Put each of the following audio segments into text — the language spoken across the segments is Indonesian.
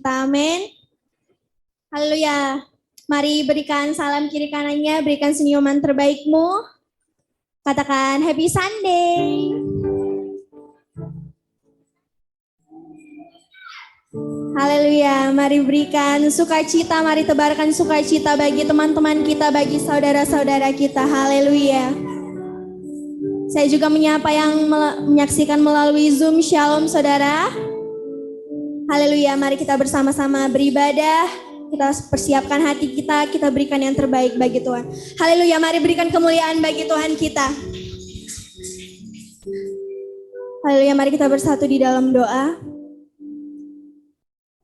kita. Amin. Haleluya. Mari berikan salam kiri kanannya, berikan senyuman terbaikmu. Katakan Happy Sunday. Haleluya. Mari berikan sukacita, mari tebarkan sukacita bagi teman-teman kita, bagi saudara-saudara kita. Haleluya. Saya juga menyapa yang menyaksikan melalui Zoom. Shalom saudara. Haleluya. Mari kita bersama-sama beribadah. Kita persiapkan hati kita, kita berikan yang terbaik bagi Tuhan. Haleluya, mari berikan kemuliaan bagi Tuhan kita. Haleluya, mari kita bersatu di dalam doa.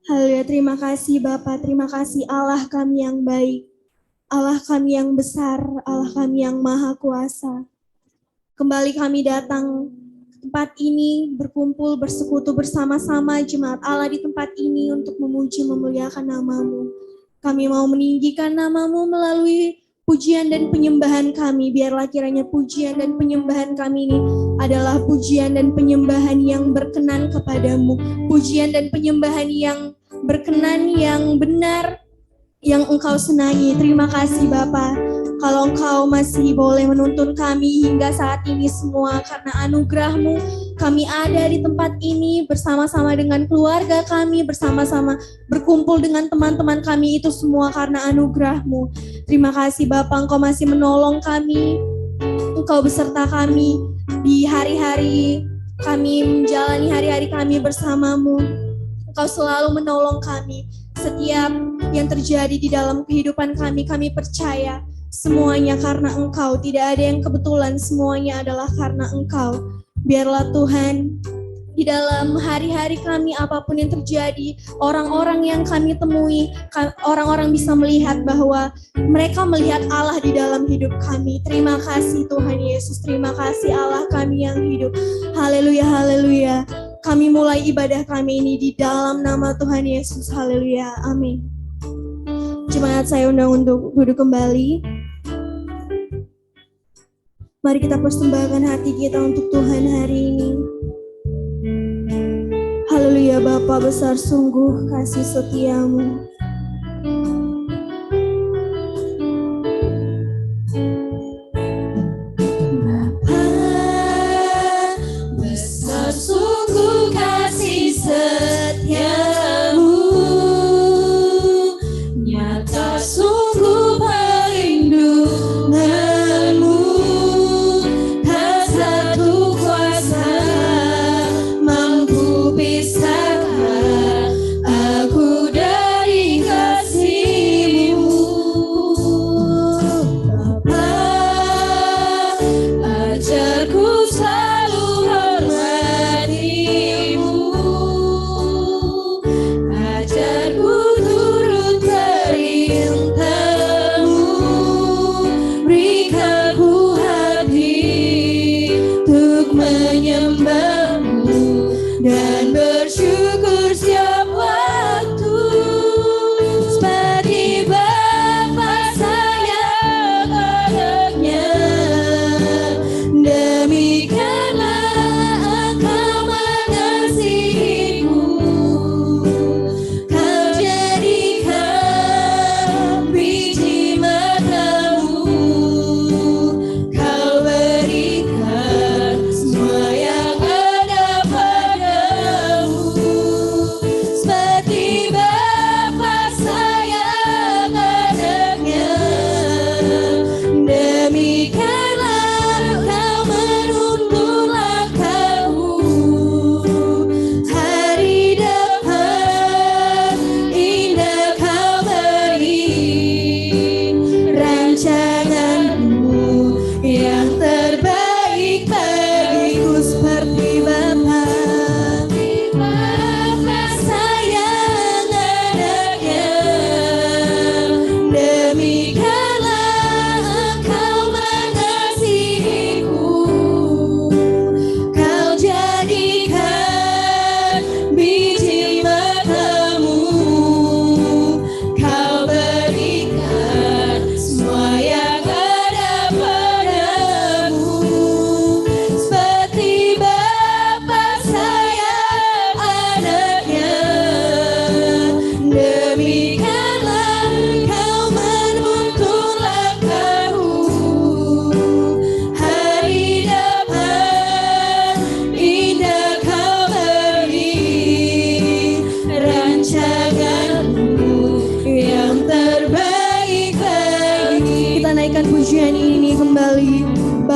Haleluya, terima kasih Bapa, terima kasih Allah kami yang baik, Allah kami yang besar, Allah kami yang maha kuasa. Kembali kami datang tempat ini, berkumpul, bersekutu bersama-sama jemaat Allah di tempat ini untuk memuji, memuliakan nama-Mu. Kami mau meninggikan nama-Mu melalui pujian dan penyembahan kami. Biarlah kiranya pujian dan penyembahan kami ini adalah pujian dan penyembahan yang berkenan kepadamu. Pujian dan penyembahan yang berkenan, yang benar, yang Engkau senangi. Terima kasih Bapa. Kalau Engkau masih boleh menuntun kami hingga saat ini semua karena anugerah-Mu, kami ada di tempat ini bersama-sama dengan keluarga kami, bersama-sama berkumpul dengan teman-teman kami, itu semua karena anugerah-Mu. Terima kasih Bapa, Engkau masih menolong kami, Engkau beserta kami di hari-hari kami menjalani hari-hari kami bersama-Mu. Engkau selalu menolong kami. Setiap yang terjadi di dalam kehidupan kami percaya semuanya karena Engkau, tidak ada yang kebetulan, semuanya adalah karena Engkau. Biarlah Tuhan, di dalam hari-hari kami apapun yang terjadi, orang-orang yang kami temui, orang-orang bisa melihat bahwa mereka melihat Allah di dalam hidup kami. Terima kasih Tuhan Yesus, terima kasih Allah kami yang hidup. Haleluya, haleluya. Kami mulai ibadah kami ini di dalam nama Tuhan Yesus. Haleluya, amin. Jemaat saya undang untuk duduk kembali. Mari kita persembahkan hati kita untuk Tuhan hari ini. Haleluya, Bapa besar sungguh kasih setia-Mu. Bapa besar sungguh kasih setia-Mu, nyata sungguh perlindungan. Aku dari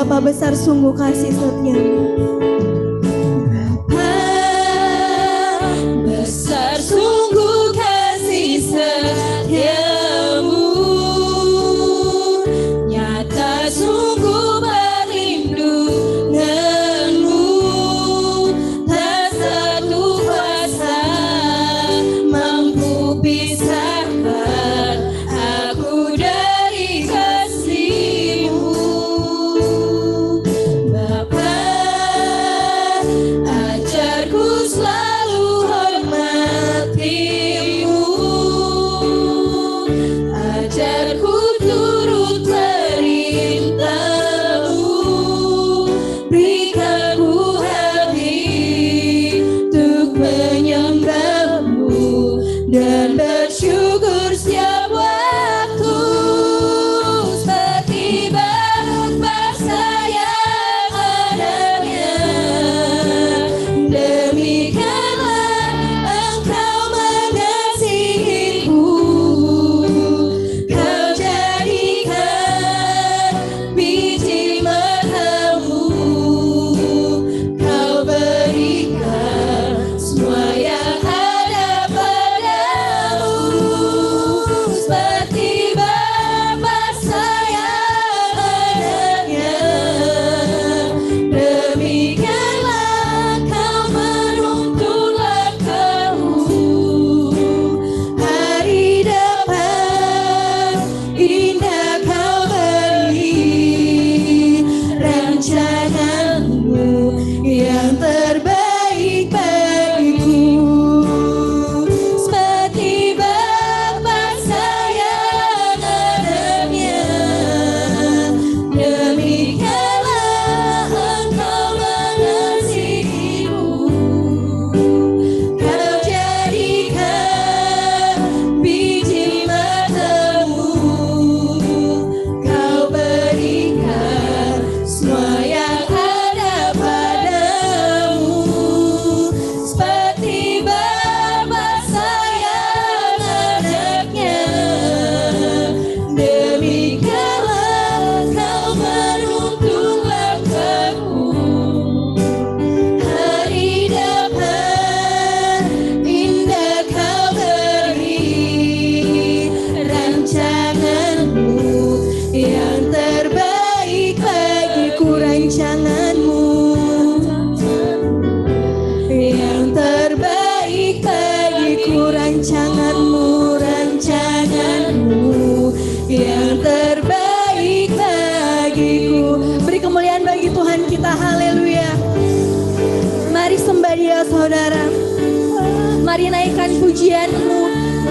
Bapa besar sungguh kasih setiamu. Besar sungguh kasih setiamu, nyata sungguh perlindunganmu, tak satu kuasa mampu pisahkan aku dari kasih-Mu. Bapa, ajarku selalu hormati-Mu, ajarku turut perintah-Mu, berikanku hati untuk menyembah-Mu dan bersyukur setiap waktu, seperti bangsa yang adanya. Demikianlah Engkau mengasihiku, Kau jadikan biji matamu, Kau berikan semua yang ada padamu, seperti Bapa sayang anaknya. Demikianlah Kau menuntun langkahmu, hari depan indah Kau beri, rancangan-Mu yang terbaik bagiku, seperti Bapa sayang anaknya. Demikianlah Engkau mengasihiku, Kau jadikan biji matamu, Kau berikan semua yang ada padamu, seperti Bapa sayang anaknya. Demikianlah Kau menuntun langkahku, hari depan indah Kau beri, rancangan-Mu yang terbaik bagiku, rancangan-Mu yang terbaik bagiku, rancangan-Mu, rancangan-Mu yang terbaik bagiku. Beri kemuliaan bagi Tuhan kita, haleluya. Mari sembah Dia saudara, mari naikkan pujian-Mu,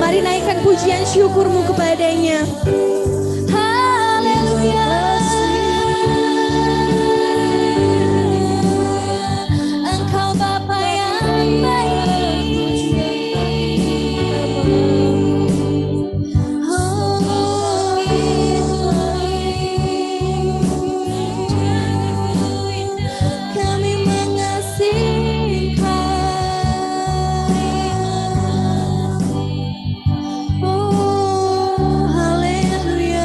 mari naikkan pujian syukur-Mu kepadanya. Haleluya. Engkau Bapa yang baik. Kami mengasihi Kau. Oh, haleluya.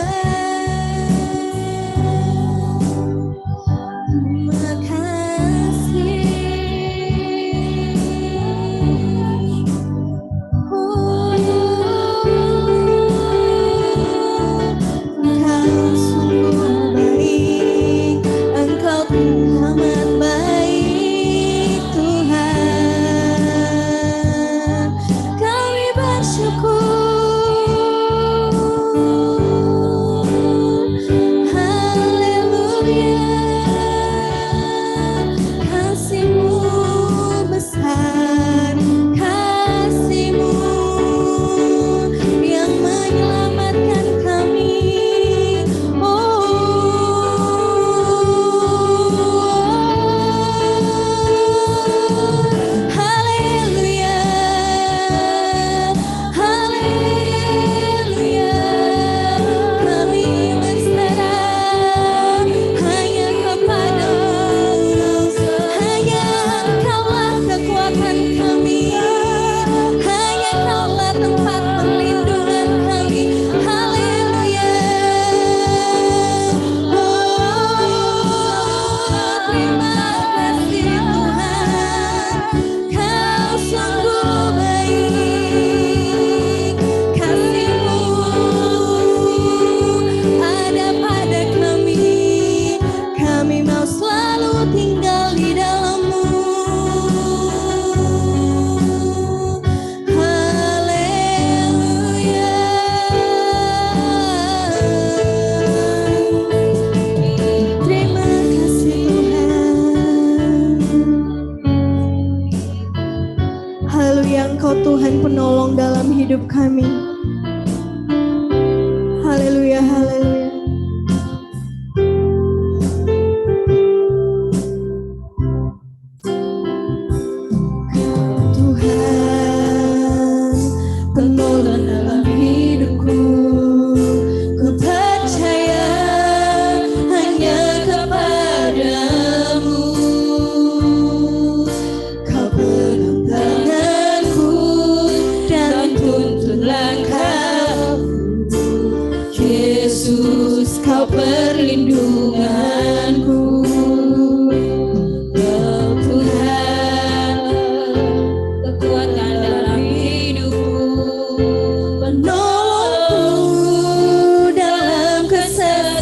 hidup kami. Haleluya, haleluya. Tuhan, penolong dalam hidupku, ku percaya hanya kepadamu. Kau pegang tanganku dan tuntun langkahku. Yesus, kau perlindunganku. Oh Tuhan, kekuatan dalam hidupku, penolongku dalam kesesatan.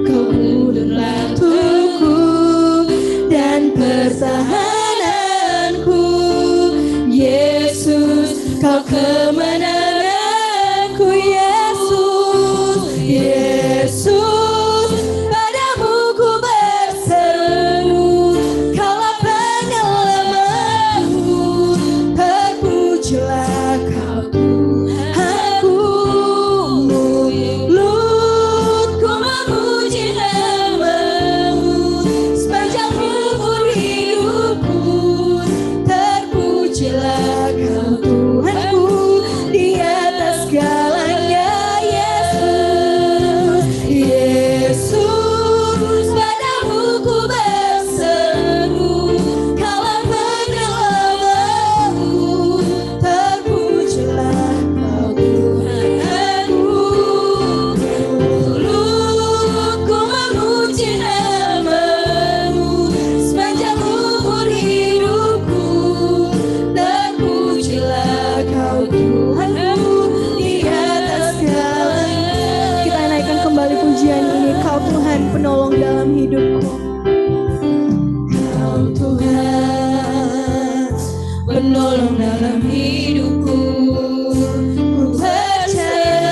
Kau adalah tubuhku dan pertahananku. Yesus, kau kemenanganku. Yesus, Yesus, padamu ku berseru. Kaulah penyelamatku, terpujilah kau Tuhanku. Mulutku memuji namamu, sepanjang umur hidupku, terpujilah kau Tuhanku di atas segalanya. Yesus, Yesus, padamu ku berseru. Kaulah penyelamatku, terpujilah kau Tuhanku. Mulutku memuji namamu, sepanjang umur hidupku, terpujilah kau Tuhanku di atas segalanya. Kita naikkan kembali pujian ini. Kau Tuhan, penolong dalam hidupku. Kau Tuhan, penolong dalam hidupku. Ku percaya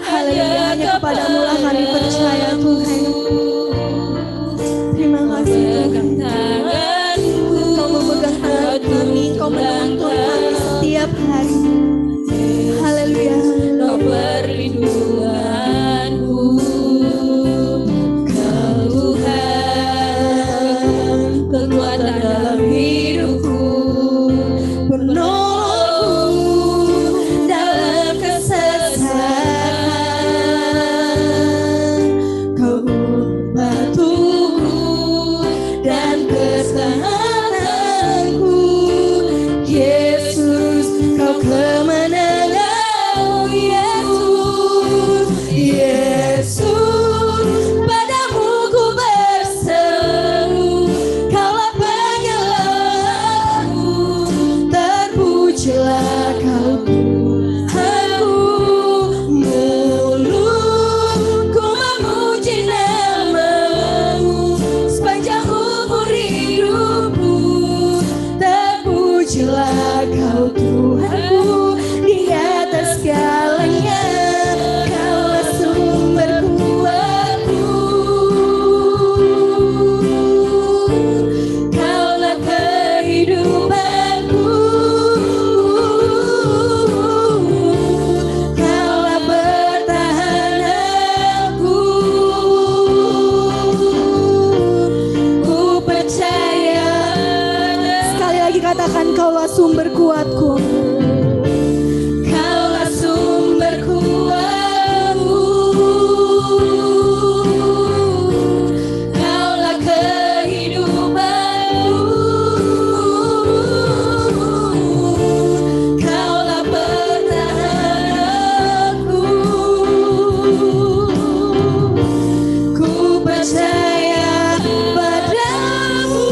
hanya kepadamu lah kami percaya Tuhan. Terima kasih Tuhan. Kau memegang tangan kami, kau menuntun kami setiap hari. Haleluya. Kau perlindunganku. Kau Tuhan, kekuatan dalam hidupku, penolongku dalam kesesatan. Kau batuku dan pertahananku. Yesus, kau kemenanganku. Yesus, Yesus, padamu ku berseru. Kaulah penyelamatku, terpujilah kau Tuhanku. Mulutku memuji namamu, sepanjang umur hidupku, terpujilah kau Tuhanku di atas segalanya. Kaulah sumber kuatku, kaulah kehidupanku, kaulah pertahananku. Ku percaya. Sekali lagi katakan, kaulah sumber kuatku. Kaulah sumber kuatku, kaulah kehidupanku, kaulah pertahananku. Ku percaya padamu.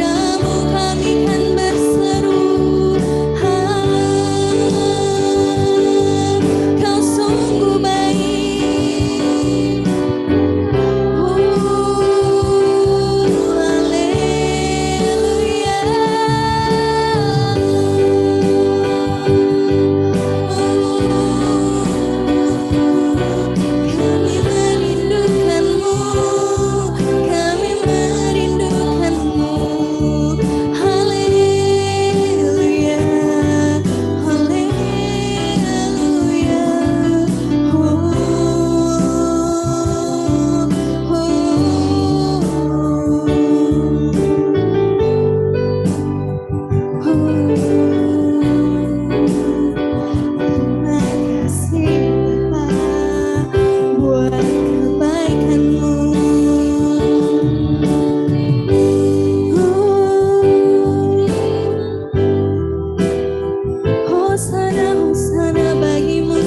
Padamu kami kan berseru, Kau sungguh baik. Kami merindukanmu, kami merindukanmu. Haleluya, haleluya. Terima kasih Bapa buat kebaikanmu. Hosana, hosana bagimu.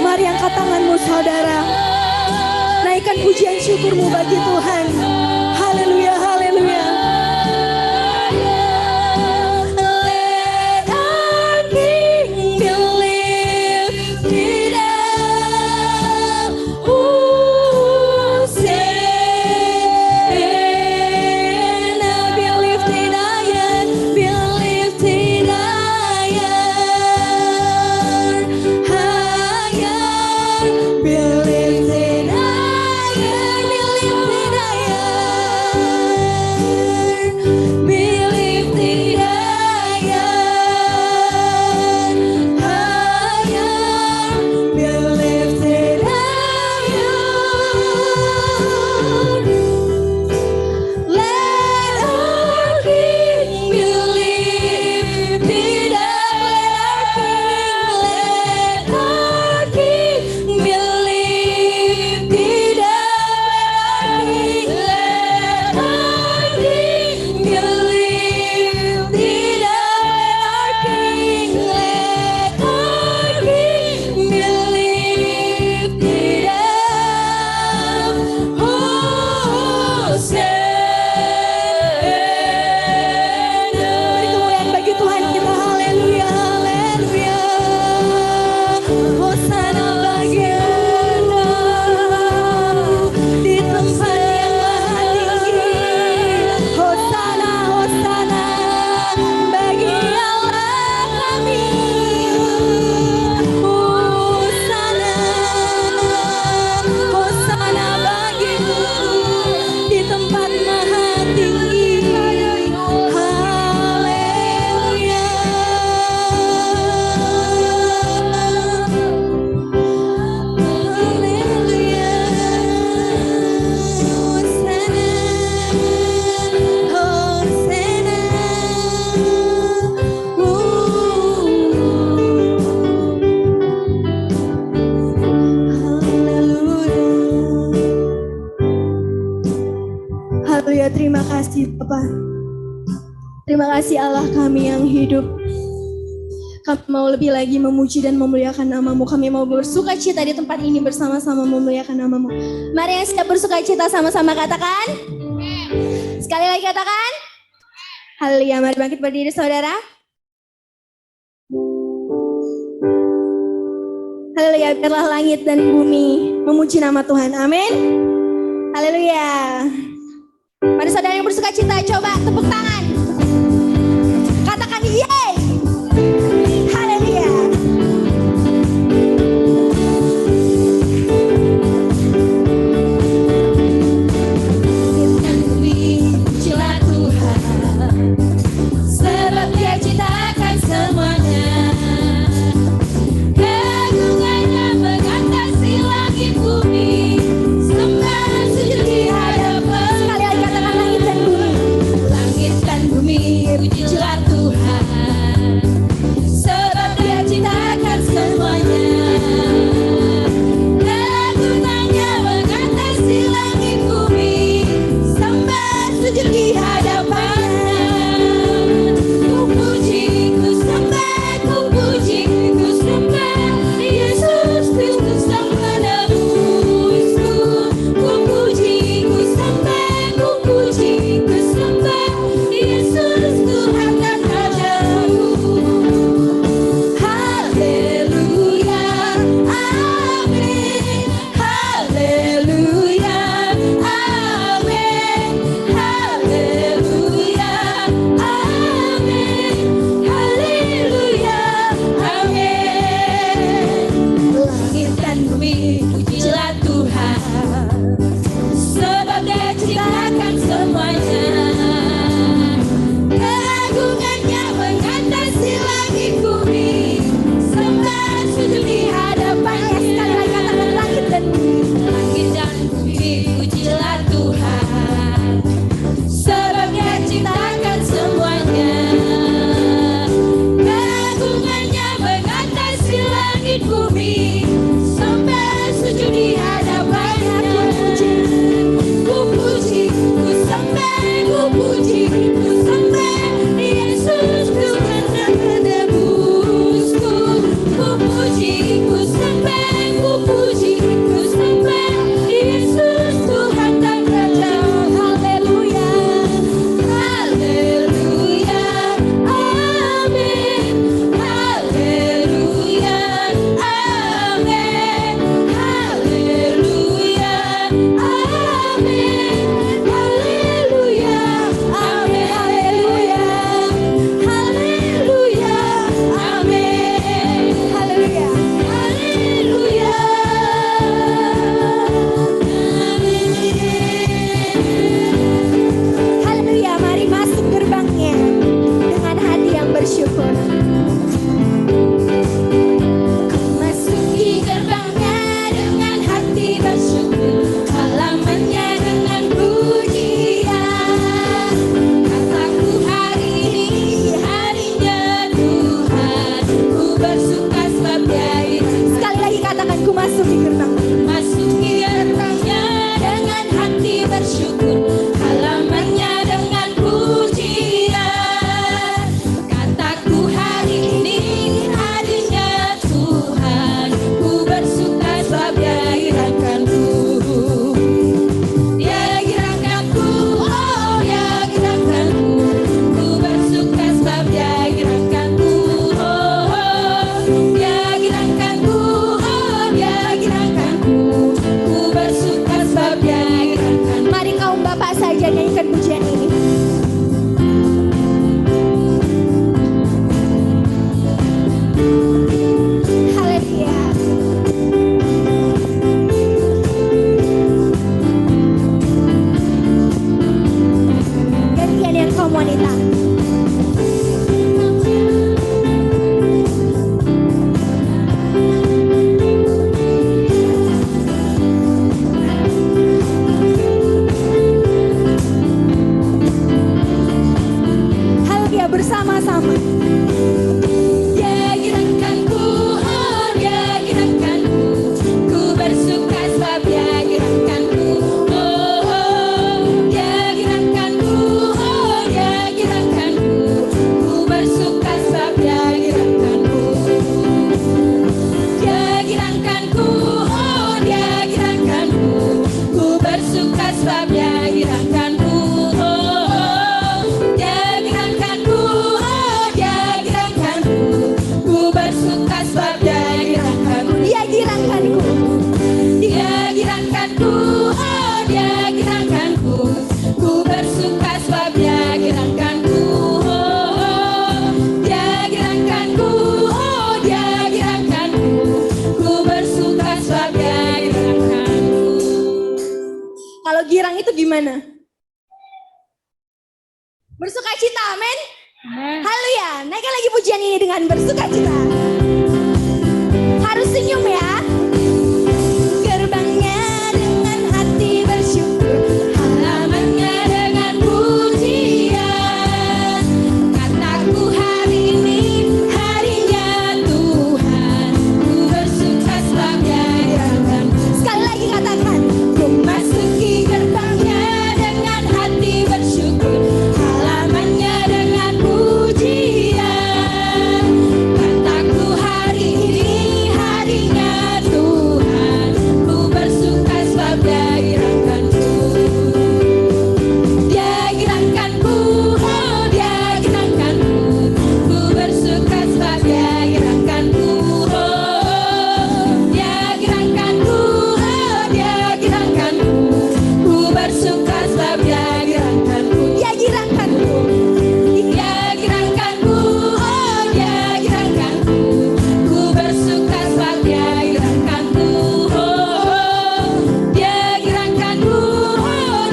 Mari angkat tanganmu saudara. Naikkan pujian syukurmu bagi Tuhan. Haleluya, haleluya. Let our King be lifted up. Hosanna, be lifted higher, be lifted higher, higher, be lifted higher, be lifted higher, be lifted higher, higher, be lifted higher. Let our King be lifted up. Let our King be lifted up. Let our King be lifted up. Let our King be lifted up. Hosanna. Beri kemuliaan bagi Tuhan kita. Haleluya, haleluya. Hosana bagimu di tempat yang maha tinggi. Hosana, hosana bagi Allah kami. Hosana, hosana bagimu di tempat maha tinggi. Haleluya. Haleluya. Hosana, hosana. Haleluya, terima kasih Bapak. Terima kasih Allah kami yang hidup. Kami mau lebih lagi memuji dan memuliakan nama-Mu. Kami mau bersuka cita di tempat ini bersama-sama memuliakan nama-Mu. Mari yang siap bersuka cita sama-sama katakan. Sekali lagi katakan. Haleluya, mari bangkit berdiri saudara. Haleluya, biarlah langit dan bumi memuji nama Tuhan. Amin. Haleluya. Pada saudara yang bersuka cita, coba tepuk tangan. Katakan yeay. Haleluya. Bintang bumi, pujilah Tuhan, sebab Dia ciptakan semuanya. Keagungannya mengatasi langit bumi, sembah sujud di hadapan. Sekali lagi katakan langit dan bumi. Langit dan bumi, pujilah Tuhan, sebab Dia ciptakan semuanya. Keagungannya mengatasi langit bumi, sembah sujud di hadapan-Nya. Ku puji, ku sembah, ku puji, ku sembah Yesus Kristus Sang Penebusku. Ku puji, ku sembah, ku puji, ku sembah Yesus Tuhan dan Rajaku. Haleluya, amin. Haleluya, amin. Haleluya, amin. Haleluya, amin. Langit dan bumi, pujilah Tuhan, sebab Dia ciptakan semuanya. Keagungannya mengatasi langit bumi, sembah sujud di hadapan-Nya. Sekali lagi katakan langit dan bumi. Langit dan bumi, pujilah Tuhan, sebab Dia ciptakan semuanya. Keagungannya mengatasi langit bumi, sembah sujud di hadapan-Nya. Ku puji, ku sembah, ku puji, ku sembah Yesus Tuhan dan Penebusku. Ku puji, ku sembah, ku puji, ku sembah Yesus Tuhan dan Raja. Haleluya, haleluya, amin. Haleluya, amin. Haleluya, amin. Haleluya, amin. Haleluya, haleluya, amin. Haleluya, haleluya, haleluya. Mari masuk gerbangnya dengan hati yang bersyukur. Masuki gerbangnya dengan hati bersyukur, halamannya dengan pujian. Kataku hari ini harinya Tuhan, ku bersuka sebab Dia. Sekali lagi katakan, ku masuk di gerbang. Masuki gerbangnya dengan hati bersyukur, halamannya dengan pujian. Kataku hari ini harinya Tuhan, ku bersuka sebab Dia gerakanku. Dia gerakanku, oh Dia gerakanku, ku bersuka sebab Dia gerakanku. Oh, Dia gerakanku, oh Dia gerakanku, ku bersuka sebab Dia gerakanku. Mari kaum bapak saja nyanyikan pujian ini. Haleluya. Gantian yang kaum wanita. Haleluya, bersama-sama. Dia gerakanku, oh Dia gerakanku, ku bersuka sebab Dia gerakanku. Oh, Dia gerakanku, oh Dia gerakanku, ku bersuka sebab Dia gerakanku. Dia gerakanku, oh Dia gerakanku, ku bersuka sebab Dia gerakanku. Oh, Dia gerakanku, oh bersuka sebab Dia gerakkanku. Dia gerakkanku, Dia gerakkanku. Ku bersuka sebab Dia gerakkanku. Kalau girang itu gimana? Bersuka cita, amin. Haleluya. Naikkan lagi pujian ini dengan bersuka cita. Harus senyum ya. Gerbangnya dengan hati bersyukur, halamannya dengan pujian. Kataku hari ini harinya Tuhan, ku bersuka sebab Dia gerakkanku. Sekali lagi katakan, ku masuki gerbangnya dengan hati bersyukur, halamannya dengan pujian. Kataku hari ini harinya Tuhan, ku bersuka sebab Dia gerakkanku. Dia gerakkanku, Dia gerakkanku. Ku bersuka sebab Dia gerakkanku. Dia gerakkanku, Dia gerakkanku. Ku bersuka sebab Dia gerakkanku. Dia gerakkanku. Dia gerakkanku, Dia gerakkanku. Ku bersuka sebab Dia gerakkanku. Dia gerakkanku,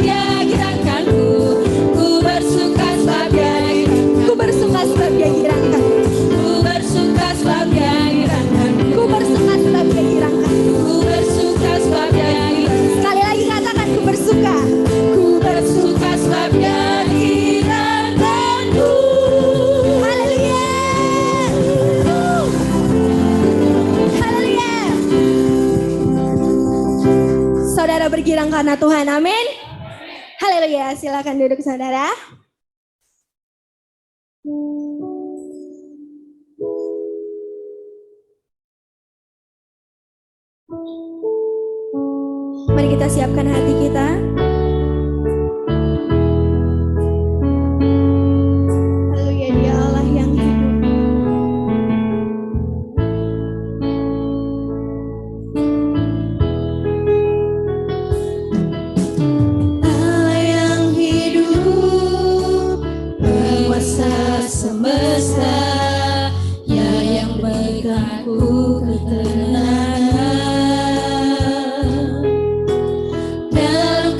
Dia gerakkanku. Ku bersuka sebab Dia gerakkanku. Ku bersuka sebab Dia gerakkanku. Ku bersuka sebab Dia gerakkanku. Ku bersuka sebab Dia gerakkanku. Ku bersuka sebab Dia gerakkanku. Sekali lagi katakan, ku bersuka. Ku bersuka sebab Dia gerakkanku. Haleluya. Haleluya. Saudara bergirang karena Tuhan, amin. Haleluya. Silakan duduk saudara. Mari kita siapkan hati kita. Haleluya, Dia Allah yang hidup. Allah yang hidup, penguasa semesta, Ya yang berikanku ketenangan dalam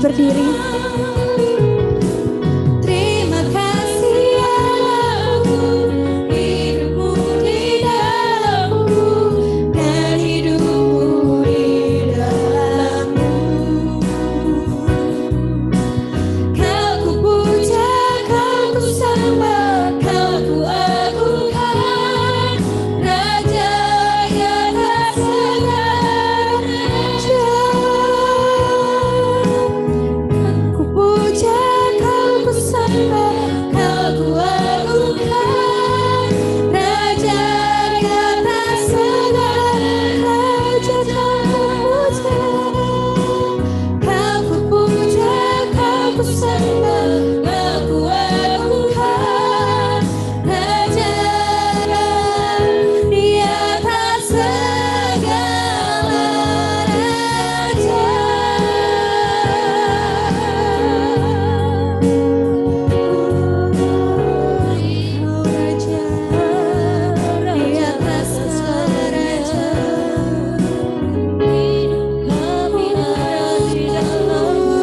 berdiri. Terima kasih Allahku, hidupmu di dalamku dan hidupmu di dalammu. Kau ku puja, kau ku sembah, kau ku agungkan, Raja yang atas segala raja. Ku puja, kau ku sembah, kau ku agungkan, Raja yang atas segala raja. Kau ku puja, kau ku sembah, kau ku agungkan, Raja di atas segala raja. Kau Raja di atas segala raja. Kami ada di dalammu.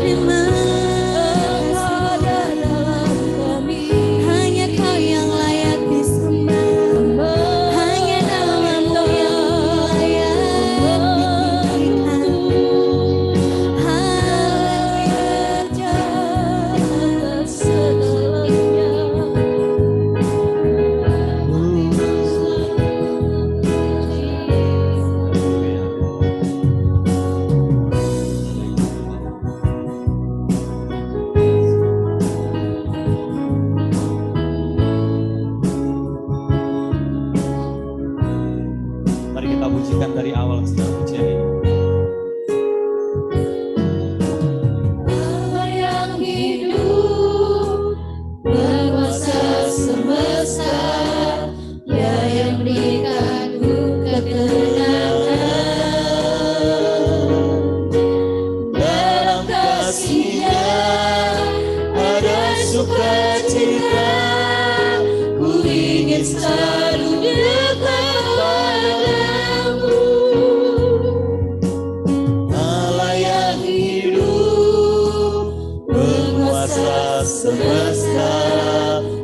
Terima kasih dalam kami. Hanya Kau yang layak disembah, hanya nama-Mu yang layak ditinggikan. Haleluya, atas segalanya. Mari kita pujikan dari awal setelah pujian ini. Allah yang hidup, penguasa semesta, Dia yang berikanku ketenangan. Dalam kasih-Nya ada sukacita, ku ingin selalu dekat padamu. Allah yang hidup, penguasa semesta,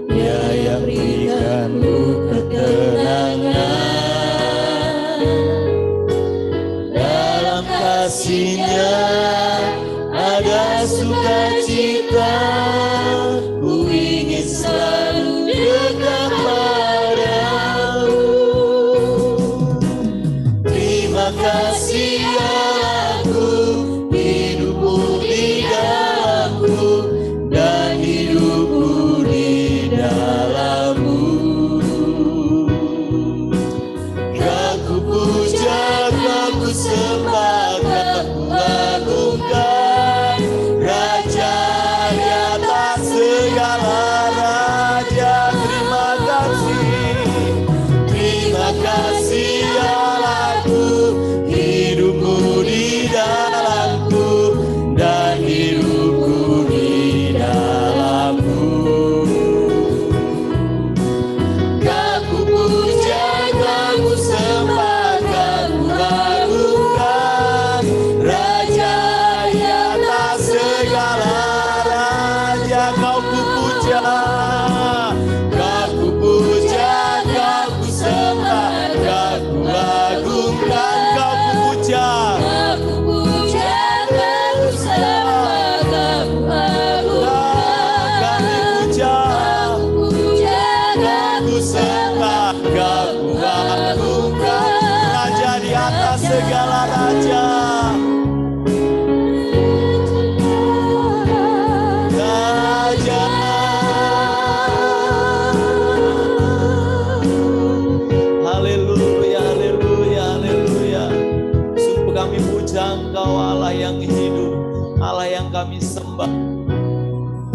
Dia yang berikanku ketenangan. Dalam kasih-Nya ada sukacita, ku ingin selalu dekat padamu. Terima kasih Allahku, hidupmu di dalamku dan hidupku di dalammu. Kau ku puja, kau ku sembah, kau ku agungkan, Raja di atas segala raja. Terima kasih Allahku, hidupmu di dalamku dan hidupku di dalammu. Kau ku puja, kau ku sembah, kau ku agungkan, Raja di atas segala raja. Kau ku puja, kau ku puja, kau ku sembah, kau ku agungkan. Kau ku puja, Aku puja, kau sembah, kau agungkan. kami puja, Aku puja, kau ku sembah, kau ku agungkan, Raja di atas segala raja. Raja. Haleluya, haleluya, haleluya. Sungguh kami puja Engkau, Allah yang hidup, Allah yang kami sembah,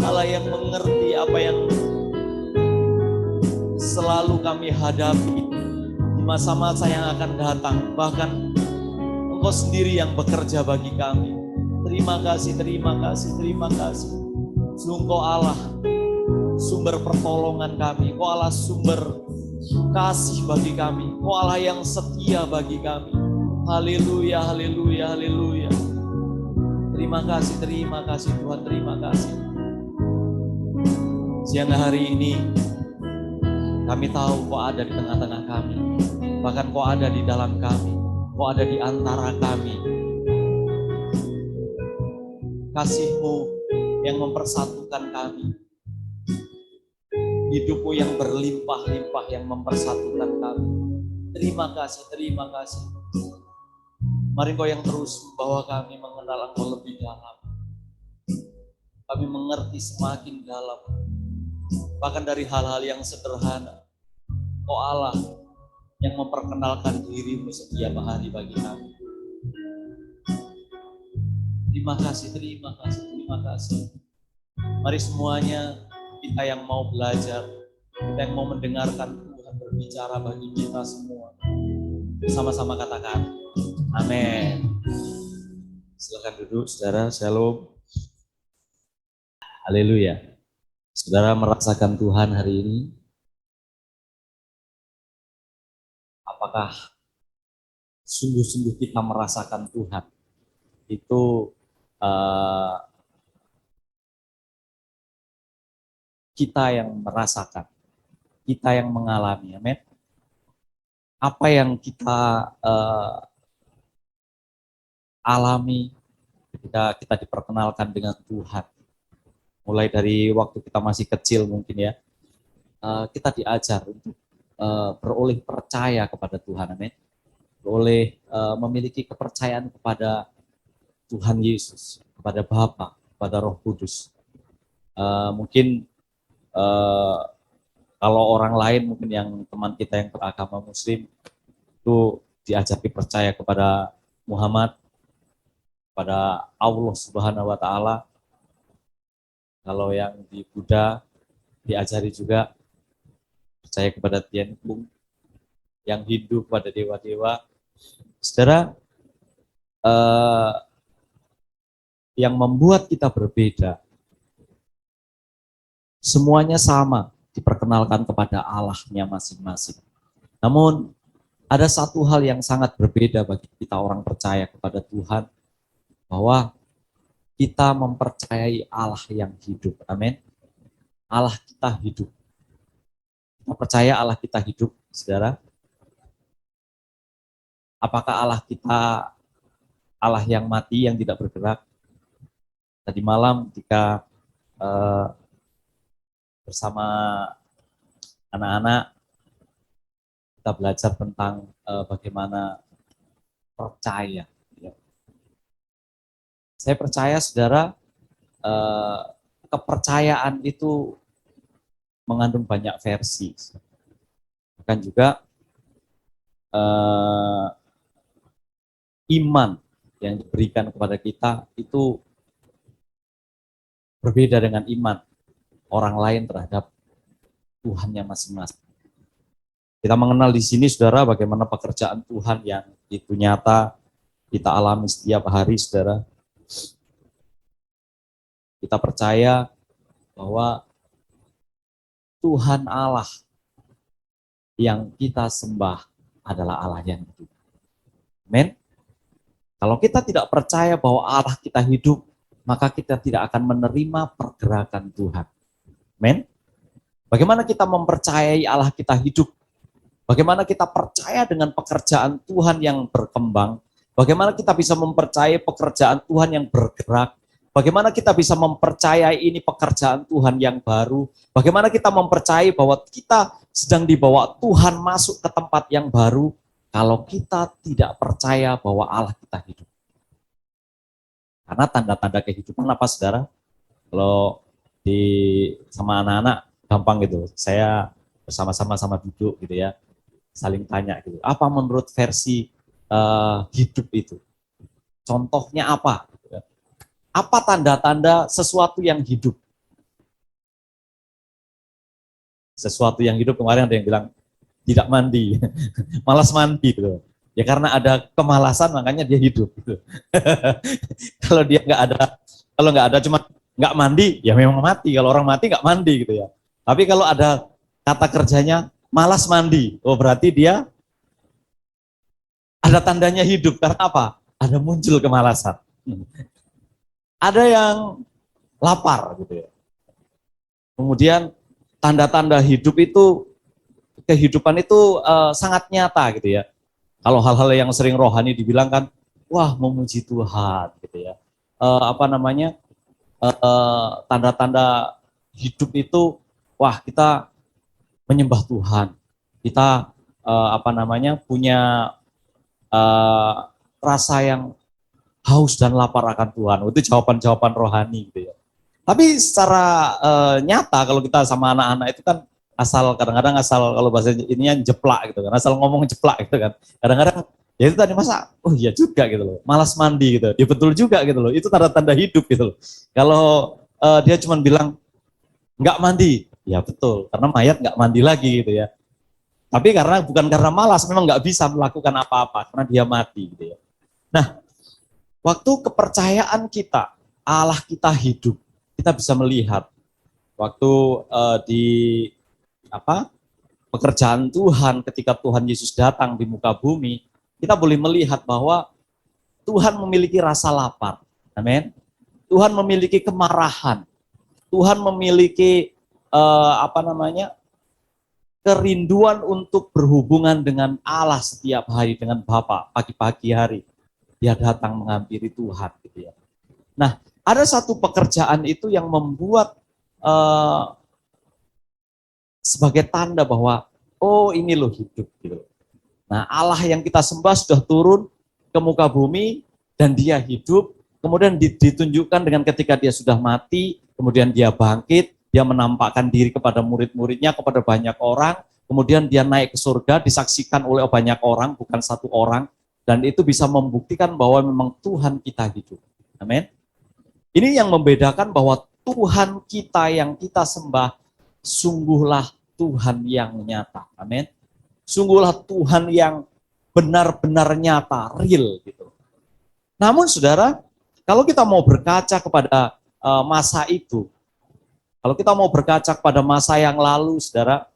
Allah yang mengerti apa yang selalu kami hadapi di masa-masa yang akan datang. Bahkan Engkau sendiri yang bekerja bagi kami. Terima kasih, terima kasih, terima kasih. Sungguh Engkau Allah, sumber pertolongan kami. Engkau Allah sumber kasih bagi kami. Engkau Allah yang setia bagi kami. Haleluya, haleluya, haleluya. Terima kasih Tuhan, terima kasih. Siang hari ini kami tahu Kau ada di tengah-tengah kami. Bahkan Kau ada di dalam kami. Kau ada di antara kami. Kasih-Mu yang mempersatukan kami. Hidup-Mu yang berlimpah-limpah yang mempersatukan kami. Terima kasih, terima kasih. Mari Kau yang terus membawa kami mengenal Engkau lebih dalam. Kami mengerti semakin dalam. Bahkan dari hal-hal yang sederhana. Kau Allah yang memperkenalkan diri-Mu setiap hari bagi kami. Terima kasih, terima kasih, terima kasih. Mari semuanya kita yang mau belajar, kita yang mau mendengarkan Tuhan berbicara bagi kita semua. Sama-sama katakan, amin. Silakan duduk, saudara. Shalom. Haleluya. Saudara merasakan Tuhan hari ini? Apakah sungguh-sungguh kita merasakan Tuhan? Itu kita yang merasakan, kita yang mengalami, amin. Apa yang kita alami ketika kita diperkenalkan dengan Tuhan. Mulai dari waktu kita masih kecil mungkin ya, kita diajar untuk beroleh percaya kepada Tuhan, amin. Beroleh memiliki kepercayaan kepada Tuhan Yesus, kepada Bapa, kepada Roh Kudus. Mungkin kalau orang lain, mungkin yang teman kita yang beragama Muslim, itu diajari percaya kepada Muhammad, kepada Allah Subhanahu wa Ta'ala. Kalau yang di Buddha diajari juga percaya kepada Tian Kung, yang Hindu kepada dewa-dewa. Saudara, yang membuat kita berbeda, semuanya sama, diperkenalkan kepada Allahnya masing-masing. Namun, ada satu hal yang sangat berbeda bagi kita orang percaya kepada Tuhan, bahwa kita mempercayai Allah yang hidup. Amin. Allah kita hidup. Kita percaya Allah kita hidup, saudara. Apakah Allah kita Allah yang mati, yang tidak bergerak? Tadi malam ketika bersama anak-anak kita belajar tentang bagaimana percaya. Saya percaya, saudara, kepercayaan itu mengandung banyak versi. Bahkan juga iman yang diberikan kepada kita itu berbeda dengan iman orang lain terhadap Tuhannya masing-masing. Kita mengenal di sini, saudara, bagaimana pekerjaan Tuhan yang itu nyata kita alami setiap hari, saudara. Kita percaya bahwa Tuhan Allah yang kita sembah adalah Allah yang hidup. Amin. Kalau kita tidak percaya bahwa Allah kita hidup, maka kita tidak akan menerima pergerakan Tuhan. Amin. Bagaimana kita mempercayai Allah kita hidup? Bagaimana kita percaya dengan pekerjaan Tuhan yang berkembang? Bagaimana kita bisa mempercayai pekerjaan Tuhan yang bergerak? Bagaimana kita bisa mempercayai ini pekerjaan Tuhan yang baru? Bagaimana kita mempercayai bahwa kita sedang dibawa Tuhan masuk ke tempat yang baru kalau kita tidak percaya bahwa Allah kita hidup? Karena tanda-tanda kehidupan apa, saudara? Kalau sama anak-anak gampang gitu. Saya bersama-sama duduk gitu ya, saling tanya gitu. Apa menurut versi hidup itu? Contohnya apa? Apa tanda-tanda sesuatu yang hidup? Sesuatu yang hidup, kemarin ada yang bilang tidak mandi, malas mandi gitu. Ya karena ada kemalasan makanya dia hidup gitu. Kalau dia nggak ada cuma nggak mandi, ya memang mati. Kalau orang mati nggak mandi gitu ya. Tapi kalau ada kata kerjanya malas mandi, oh berarti dia Ada tandanya hidup, karena apa? Ada muncul kemalasan. Ada yang lapar gitu ya. Kemudian tanda-tanda hidup itu, kehidupan itu sangat nyata gitu ya. Kalau hal-hal yang sering rohani dibilang kan, wah memuji Tuhan gitu ya. Tanda-tanda hidup itu, wah kita menyembah Tuhan. Kita punya rasa yang haus dan lapar akan Tuhan. Itu jawaban-jawaban rohani gitu ya. Tapi secara nyata kalau kita sama anak-anak itu kan kadang-kadang kalau bahasa ininya jeplak gitu kan, asal ngomong jeplak gitu kan. Kadang-kadang ya itu tadi masa, oh iya juga gitu loh, malas mandi gitu, ya betul juga gitu loh, itu tanda-tanda hidup gitu loh. Kalau dia cuma bilang nggak mandi, ya betul, karena mayat nggak mandi lagi gitu ya. Tapi bukan karena malas, memang nggak bisa melakukan apa-apa karena dia mati gitu ya. Nah, waktu kepercayaan kita, Allah kita hidup, kita bisa melihat waktu di pekerjaan Tuhan ketika Tuhan Yesus datang di muka bumi, kita boleh melihat bahwa Tuhan memiliki rasa lapar. Amin. Tuhan memiliki kemarahan. Tuhan memiliki kerinduan untuk berhubungan dengan Allah setiap hari, dengan Bapa. Pagi-pagi hari dia datang menghampiri Tuhan gitu ya. Nah, ada satu pekerjaan itu yang membuat sebagai tanda bahwa oh ini loh hidup gitu. Nah, Allah yang kita sembah sudah turun ke muka bumi dan dia hidup, kemudian ditunjukkan dengan ketika dia sudah mati, kemudian dia bangkit, dia menampakkan diri kepada murid-muridnya, kepada banyak orang, kemudian dia naik ke surga, disaksikan oleh banyak orang, bukan satu orang, dan itu bisa membuktikan bahwa memang Tuhan kita hidup. Amin. Ini yang membedakan bahwa Tuhan kita yang kita sembah sungguhlah Tuhan yang nyata. Amin. Sungguhlah Tuhan yang benar-benar nyata, real gitu. Namun saudara, kalau kita mau berkaca kepada masa itu, kalau kita mau berkaca kepada masa yang lalu, saudara,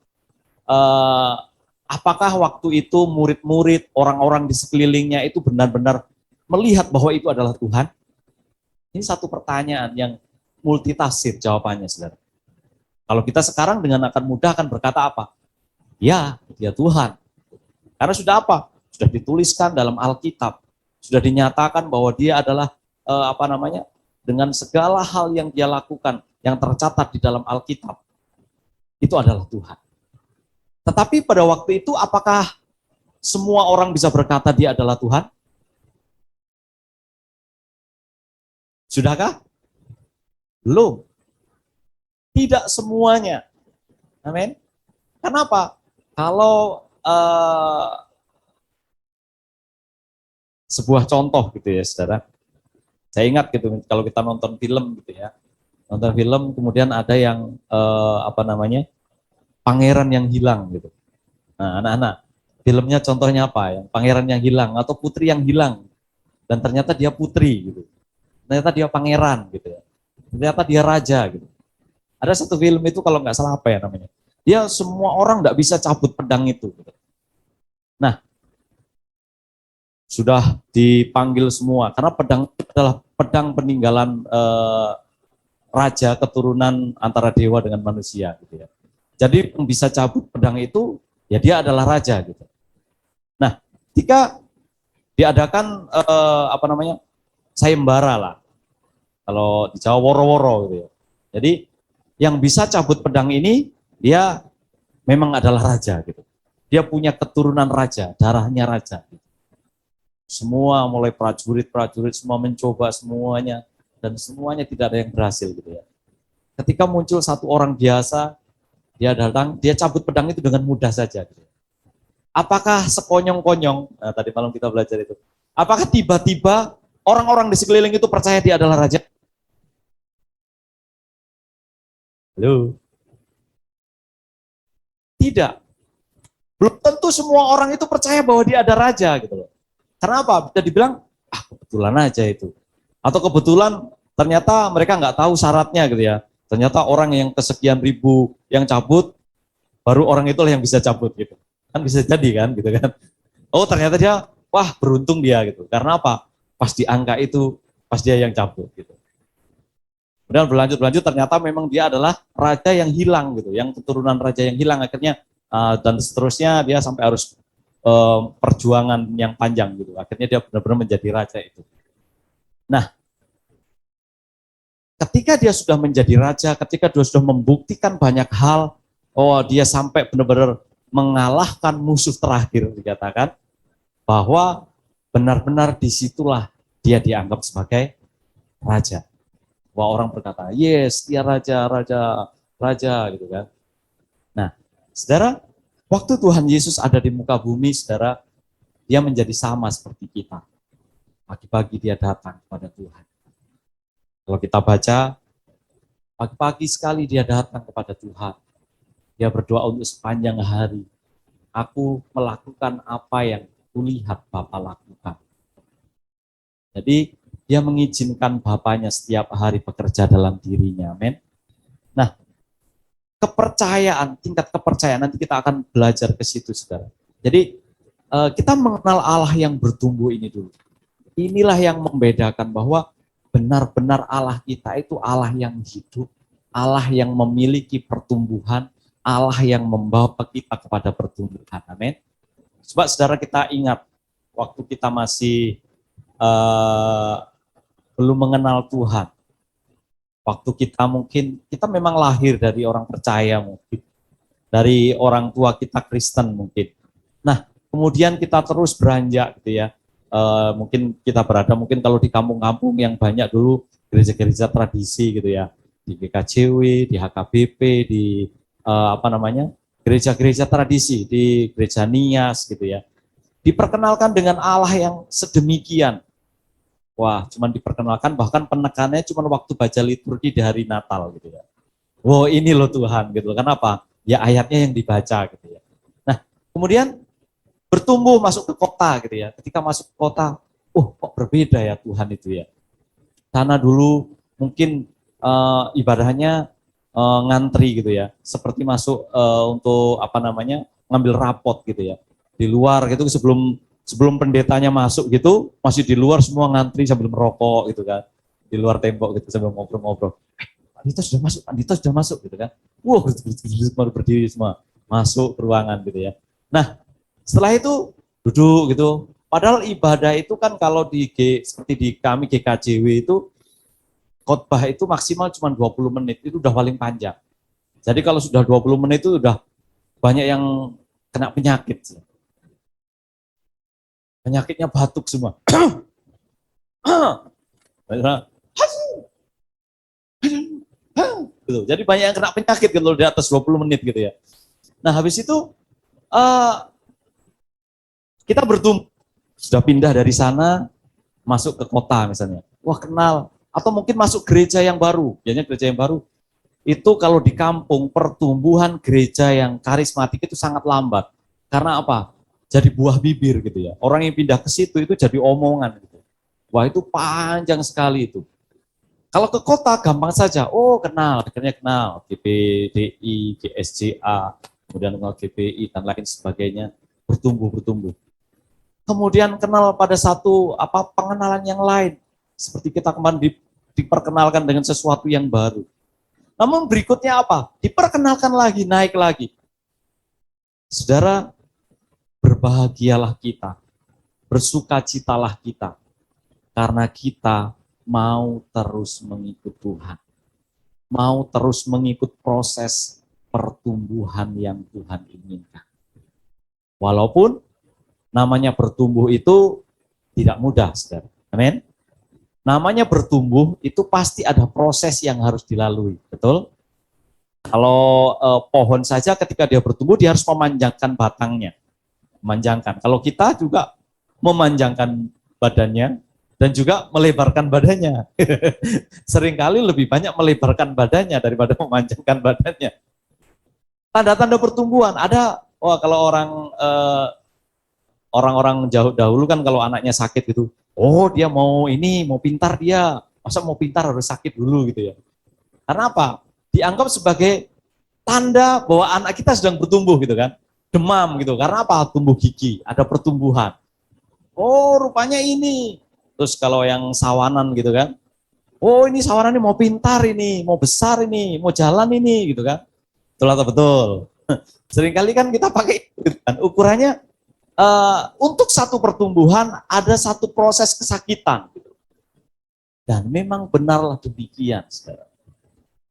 apakah waktu itu murid-murid, orang-orang di sekelilingnya itu benar-benar melihat bahwa itu adalah Tuhan? Ini satu pertanyaan yang multitafsir jawabannya, saudara. Kalau kita sekarang dengan akan mudah akan berkata apa? Ya, dia Tuhan. Karena sudah apa? Sudah dituliskan dalam Alkitab. Sudah dinyatakan bahwa dia adalah dengan segala hal yang dia lakukan, yang tercatat di dalam Alkitab. Itu adalah Tuhan. Tetapi pada waktu itu apakah semua orang bisa berkata dia adalah Tuhan? Sudahkah? Belum. Tidak semuanya. Amin. Kenapa? Kalau sebuah contoh gitu ya, saudara. Saya ingat gitu, kalau kita nonton film gitu ya. Nonton film kemudian ada yang pangeran yang hilang gitu. Nah, anak-anak, filmnya contohnya apa? Yang pangeran yang hilang atau putri yang hilang. Dan ternyata dia putri gitu. Ternyata dia pangeran gitu ya. Ternyata dia raja gitu. Ada satu film itu kalau nggak salah apa ya namanya. Dia semua orang nggak bisa cabut pedang itu. Gitu. Nah, sudah dipanggil semua karena pedang itu adalah pedang peninggalan raja keturunan antara dewa dengan manusia gitu ya. Jadi yang bisa cabut pedang itu ya dia adalah raja gitu. Nah, ketika diadakan sayembara lah. Kalau di Jawa woro-woro gitu ya. Jadi yang bisa cabut pedang ini dia memang adalah raja gitu. Dia punya keturunan raja, darahnya raja. Gitu. Semua mulai prajurit-prajurit semua mencoba semuanya dan semuanya tidak ada yang berhasil gitu ya. Ketika muncul satu orang biasa, dia datang, dia cabut pedang itu dengan mudah saja. Gitu. Apakah sekonyong-konyong? Nah, tadi malam kita belajar itu. Apakah tiba-tiba orang-orang di sekeliling itu percaya dia adalah raja? Halo? Tidak. Belum tentu semua orang itu percaya bahwa dia ada raja gitu loh. Karena apa? Bisa dibilang, kebetulan aja itu. Atau kebetulan ternyata mereka nggak tahu syaratnya gitu ya. Ternyata orang yang kesekian ribu yang cabut, baru orang itulah yang bisa cabut gitu. Kan bisa jadi kan gitu kan. Oh ternyata dia wah beruntung dia gitu. Karena apa? Pas di angka itu, pas dia yang cabut gitu. Kemudian berlanjut ternyata memang dia adalah raja yang hilang gitu, yang keturunan raja yang hilang akhirnya dan seterusnya dia sampai harus perjuangan yang panjang gitu. Akhirnya dia benar-benar menjadi raja itu. Nah, ketika dia sudah menjadi raja, ketika dia sudah membuktikan banyak hal, oh dia sampai benar-benar mengalahkan musuh terakhir dikatakan bahwa benar-benar disitulah dia dianggap sebagai raja. Wah, orang berkata, yes, dia raja, raja, raja, gitu kan. Nah, saudara, waktu Tuhan Yesus ada di muka bumi, saudara, dia menjadi sama seperti kita. Pagi-pagi dia datang kepada Tuhan. Kalau kita baca, pagi-pagi sekali dia datang kepada Tuhan. Dia berdoa untuk sepanjang hari. Aku melakukan apa yang kulihat Bapa lakukan. Jadi, dia mengizinkan Bapaknya setiap hari bekerja dalam dirinya. Amin. Nah, kepercayaan, tingkat kepercayaan, nanti kita akan belajar ke situ, saudara. Jadi, kita mengenal Allah yang bertumbuh ini dulu. Inilah yang membedakan bahwa benar-benar Allah kita itu Allah yang hidup, Allah yang memiliki pertumbuhan, Allah yang membawa kita kepada pertumbuhan. Amin. Coba saudara kita ingat, waktu kita masih belum mengenal Tuhan. Waktu kita mungkin, kita memang lahir dari orang percaya mungkin. Dari orang tua kita Kristen mungkin. Nah, kemudian kita terus beranjak gitu ya. Mungkin kita berada mungkin kalau di kampung-kampung yang banyak dulu gereja-gereja tradisi gitu ya. Di GKJW, di HKBP, di gereja-gereja tradisi, di gereja Nias gitu ya. Diperkenalkan dengan Allah yang sedemikian. Wah, cuman diperkenalkan, bahkan penekanannya cuma waktu baca liturgi di hari Natal gitu ya. Wow, ini loh Tuhan gitu. Kenapa? Ya ayatnya yang dibaca gitu ya. Nah, kemudian bertumbuh masuk ke kota gitu ya. Ketika masuk ke kota, kok berbeda ya Tuhan itu ya. Sana dulu mungkin ibadahnya ngantri gitu ya. Seperti masuk untuk ngambil rapot gitu ya. Di luar gitu sebelum pendetanya masuk gitu, masih di luar semua ngantri sambil merokok gitu kan. Di luar tembok gitu sambil ngobrol-ngobrol. Pandita sudah masuk gitu kan. Wah, baru berdiri semua. Masuk ke ruangan gitu ya. Nah, setelah itu duduk gitu. Padahal ibadah itu kan kalau seperti di kami GKJW itu, khotbah itu maksimal cuma 20 menit, itu udah paling panjang. Jadi kalau sudah 20 menit itu udah banyak yang kena penyakit. Penyakitnya batuk semua. Gitu. Jadi banyak yang kena penyakit kalau di atas 20 menit gitu ya. Nah habis itu kita bertumbuh. Sudah pindah dari sana, masuk ke kota misalnya. Wah kenal. Atau mungkin masuk gereja yang baru. Biasanya gereja yang baru. Itu kalau di kampung, pertumbuhan gereja yang karismatik itu sangat lambat. Karena apa? Jadi buah bibir gitu ya. Orang yang pindah ke situ itu jadi omongan gitu. Wah itu panjang sekali itu. Kalau ke kota gampang saja. Oh kenal, akhirnya kenal. GPDI, GSJA, kemudian kenal GPI dan lain sebagainya. Bertumbuh. Kemudian kenal pada satu pengenalan yang lain. Seperti kita kemarin diperkenalkan dengan sesuatu yang baru. Namun berikutnya apa? Diperkenalkan lagi, naik lagi. Saudara, berbahagialah kita, bersukacitalah kita, karena kita mau terus mengikut Tuhan, mau terus mengikut proses pertumbuhan yang Tuhan inginkan. Walaupun namanya bertumbuh itu tidak mudah, saudara. Amin. Namanya bertumbuh itu pasti ada proses yang harus dilalui, betul? Kalau pohon saja ketika dia bertumbuh dia harus memanjangkan batangnya. Memanjangkan. Kalau kita juga memanjangkan badannya dan juga melebarkan badannya. Seringkali lebih banyak melebarkan badannya daripada memanjangkan badannya. Tanda-tanda pertumbuhan ada. Kalau orang-orang jauh dahulu kan kalau anaknya sakit gitu, dia mau pintar dia. Masa mau pintar harus sakit dulu gitu ya. Karena apa? Dianggap sebagai tanda bahwa anak kita sedang bertumbuh gitu kan. Demam gitu, karena apa? Tumbuh gigi, ada pertumbuhan. Oh, rupanya ini. Terus kalau yang sawanan gitu kan, oh ini sawanan ini mau pintar ini, mau besar ini, mau jalan ini gitu kan. Betul atau betul? Seringkali kan kita pakai itu kan, ukurannya untuk satu pertumbuhan ada satu proses kesakitan. Dan memang benarlah demikian, saudara.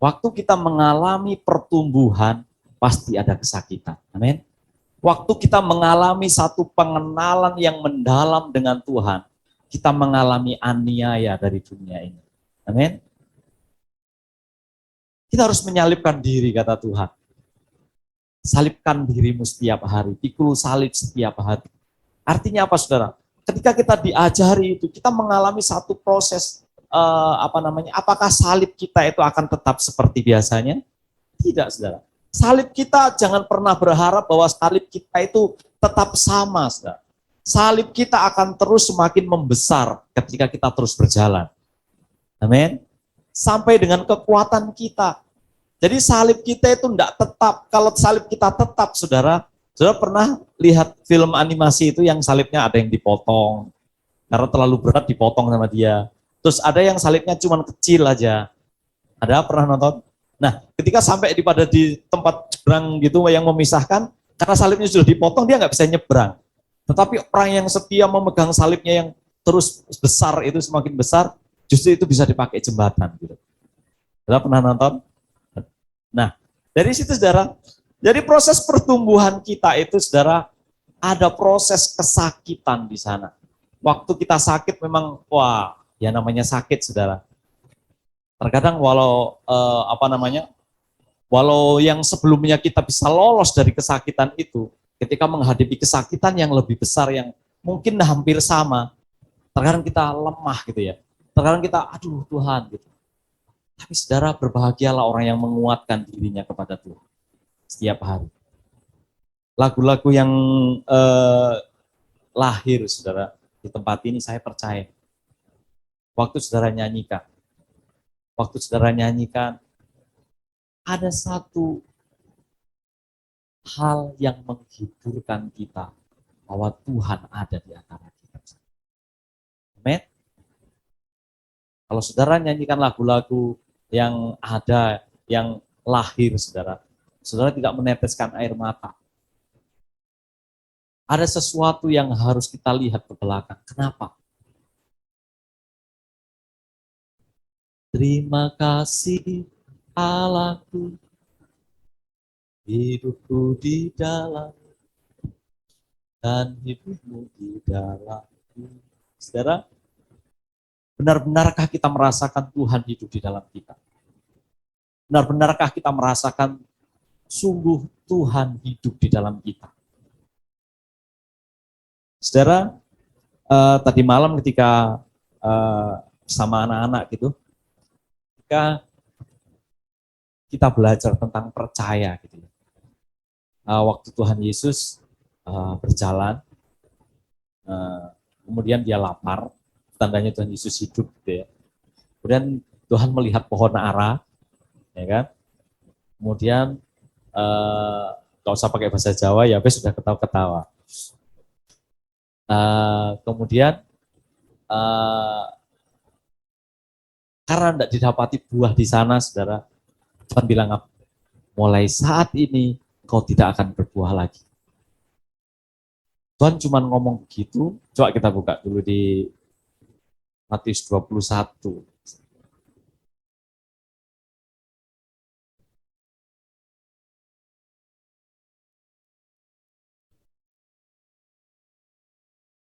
Waktu kita mengalami pertumbuhan, pasti ada kesakitan. Amin. Waktu kita mengalami satu pengenalan yang mendalam dengan Tuhan, kita mengalami aniaya dari dunia ini. Amin. Kita harus menyalibkan diri, kata Tuhan. Salibkan dirimu setiap hari, pikul salib setiap hari. Artinya apa, saudara? Ketika kita diajari itu, kita mengalami satu proses apakah salib kita itu akan tetap seperti biasanya? Tidak, saudara. Salib kita jangan pernah berharap bahwa salib kita itu tetap sama, saudara. Salib kita akan terus semakin membesar ketika kita terus berjalan. Amin. Sampai dengan kekuatan kita. Jadi salib kita itu tidak tetap. Kalau salib kita tetap, saudara pernah lihat film animasi itu yang salibnya ada yang dipotong. Karena terlalu berat dipotong sama dia. Terus ada yang salibnya cuma kecil aja. Ada pernah nonton? Nah, ketika sampai di tempat nyebrang gitu yang memisahkan, karena salibnya sudah dipotong, dia nggak bisa nyebrang. Tetapi orang yang setia memegang salibnya yang terus besar itu semakin besar, justru itu bisa dipakai jembatan. Gitu. Saudara pernah nonton? Nah, dari situ saudara, jadi proses pertumbuhan kita itu saudara, ada proses kesakitan di sana. Waktu kita sakit memang, wah, ya namanya sakit saudara. Terkadang walau walau yang sebelumnya kita bisa lolos dari kesakitan itu, ketika menghadapi kesakitan yang lebih besar yang mungkin hampir sama, terkadang kita lemah gitu ya. Terkadang kita, aduh Tuhan gitu. Tapi saudara, berbahagialah orang yang menguatkan dirinya kepada Tuhan setiap hari. Lagu-lagu yang lahir saudara di tempat ini saya percaya. Waktu saudara nyanyikan, ada satu hal yang menghiburkan kita bahwa Tuhan ada di antara kita. Amin. Kalau saudara nyanyikan lagu-lagu yang ada, yang lahir saudara tidak meneteskan air mata. Ada sesuatu yang harus kita lihat ke belakang. Kenapa? Terima kasih Allahku, hidupku di dalam dan hidupmu di dalamku. Saudara, benar-benarkah kita merasakan Tuhan hidup di dalam kita? Benar-benarkah kita merasakan sungguh Tuhan hidup di dalam kita? Saudara, tadi malam ketika sama anak-anak gitu, ketika kita belajar tentang percaya gitu ya. Waktu Tuhan Yesus berjalan, kemudian dia lapar, tandanya Tuhan Yesus hidup gitu ya. Kemudian Tuhan melihat pohon ara, ya kan? Kemudian gak usah pakai bahasa Jawa ya, sudah ketawa-ketawa. Kemudian karena tidak didapati buah di sana, saudara, Tuhan bilang apa? Mulai saat ini kau tidak akan berbuah lagi. Tuhan cuma ngomong begitu. Coba kita buka dulu di Matius 21.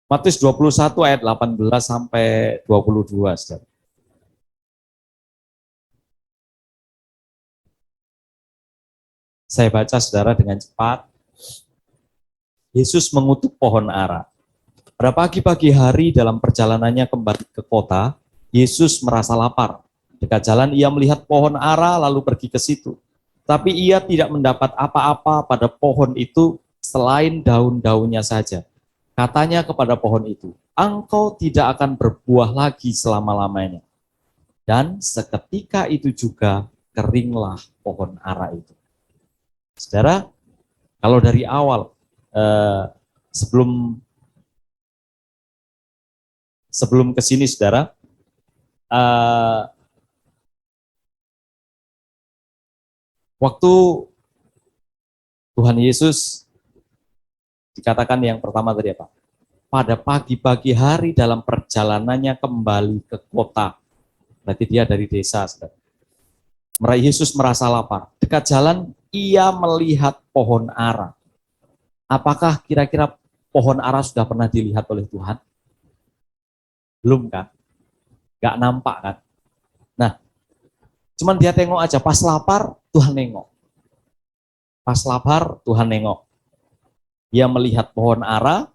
Matius 21 ayat 18 sampai 22, saudara. Saya baca saudara dengan cepat. Yesus mengutuk pohon ara. Pada pagi-pagi hari dalam perjalanannya kembali ke kota, Yesus merasa lapar. Dekat jalan ia melihat pohon ara lalu pergi ke situ. Tapi ia tidak mendapat apa-apa pada pohon itu selain daun-daunnya saja. Katanya kepada pohon itu, engkau tidak akan berbuah lagi selama-lamanya. Dan seketika itu juga keringlah pohon ara itu. Saudara, kalau dari awal sebelum sebelum ke sini saudara, waktu Tuhan Yesus dikatakan yang pertama tadi apa? Pada pagi-pagi hari dalam perjalanannya kembali ke kota. Berarti dia dari desa, saudara. Yesus merasa lapar. Dekat jalan, ia melihat pohon ara. Apakah kira-kira pohon ara sudah pernah dilihat oleh Tuhan? Belum kan? Gak nampak kan? Nah, cuman dia tengok aja. Pas lapar, Tuhan nengok. Pas lapar, Tuhan nengok. Dia melihat pohon ara.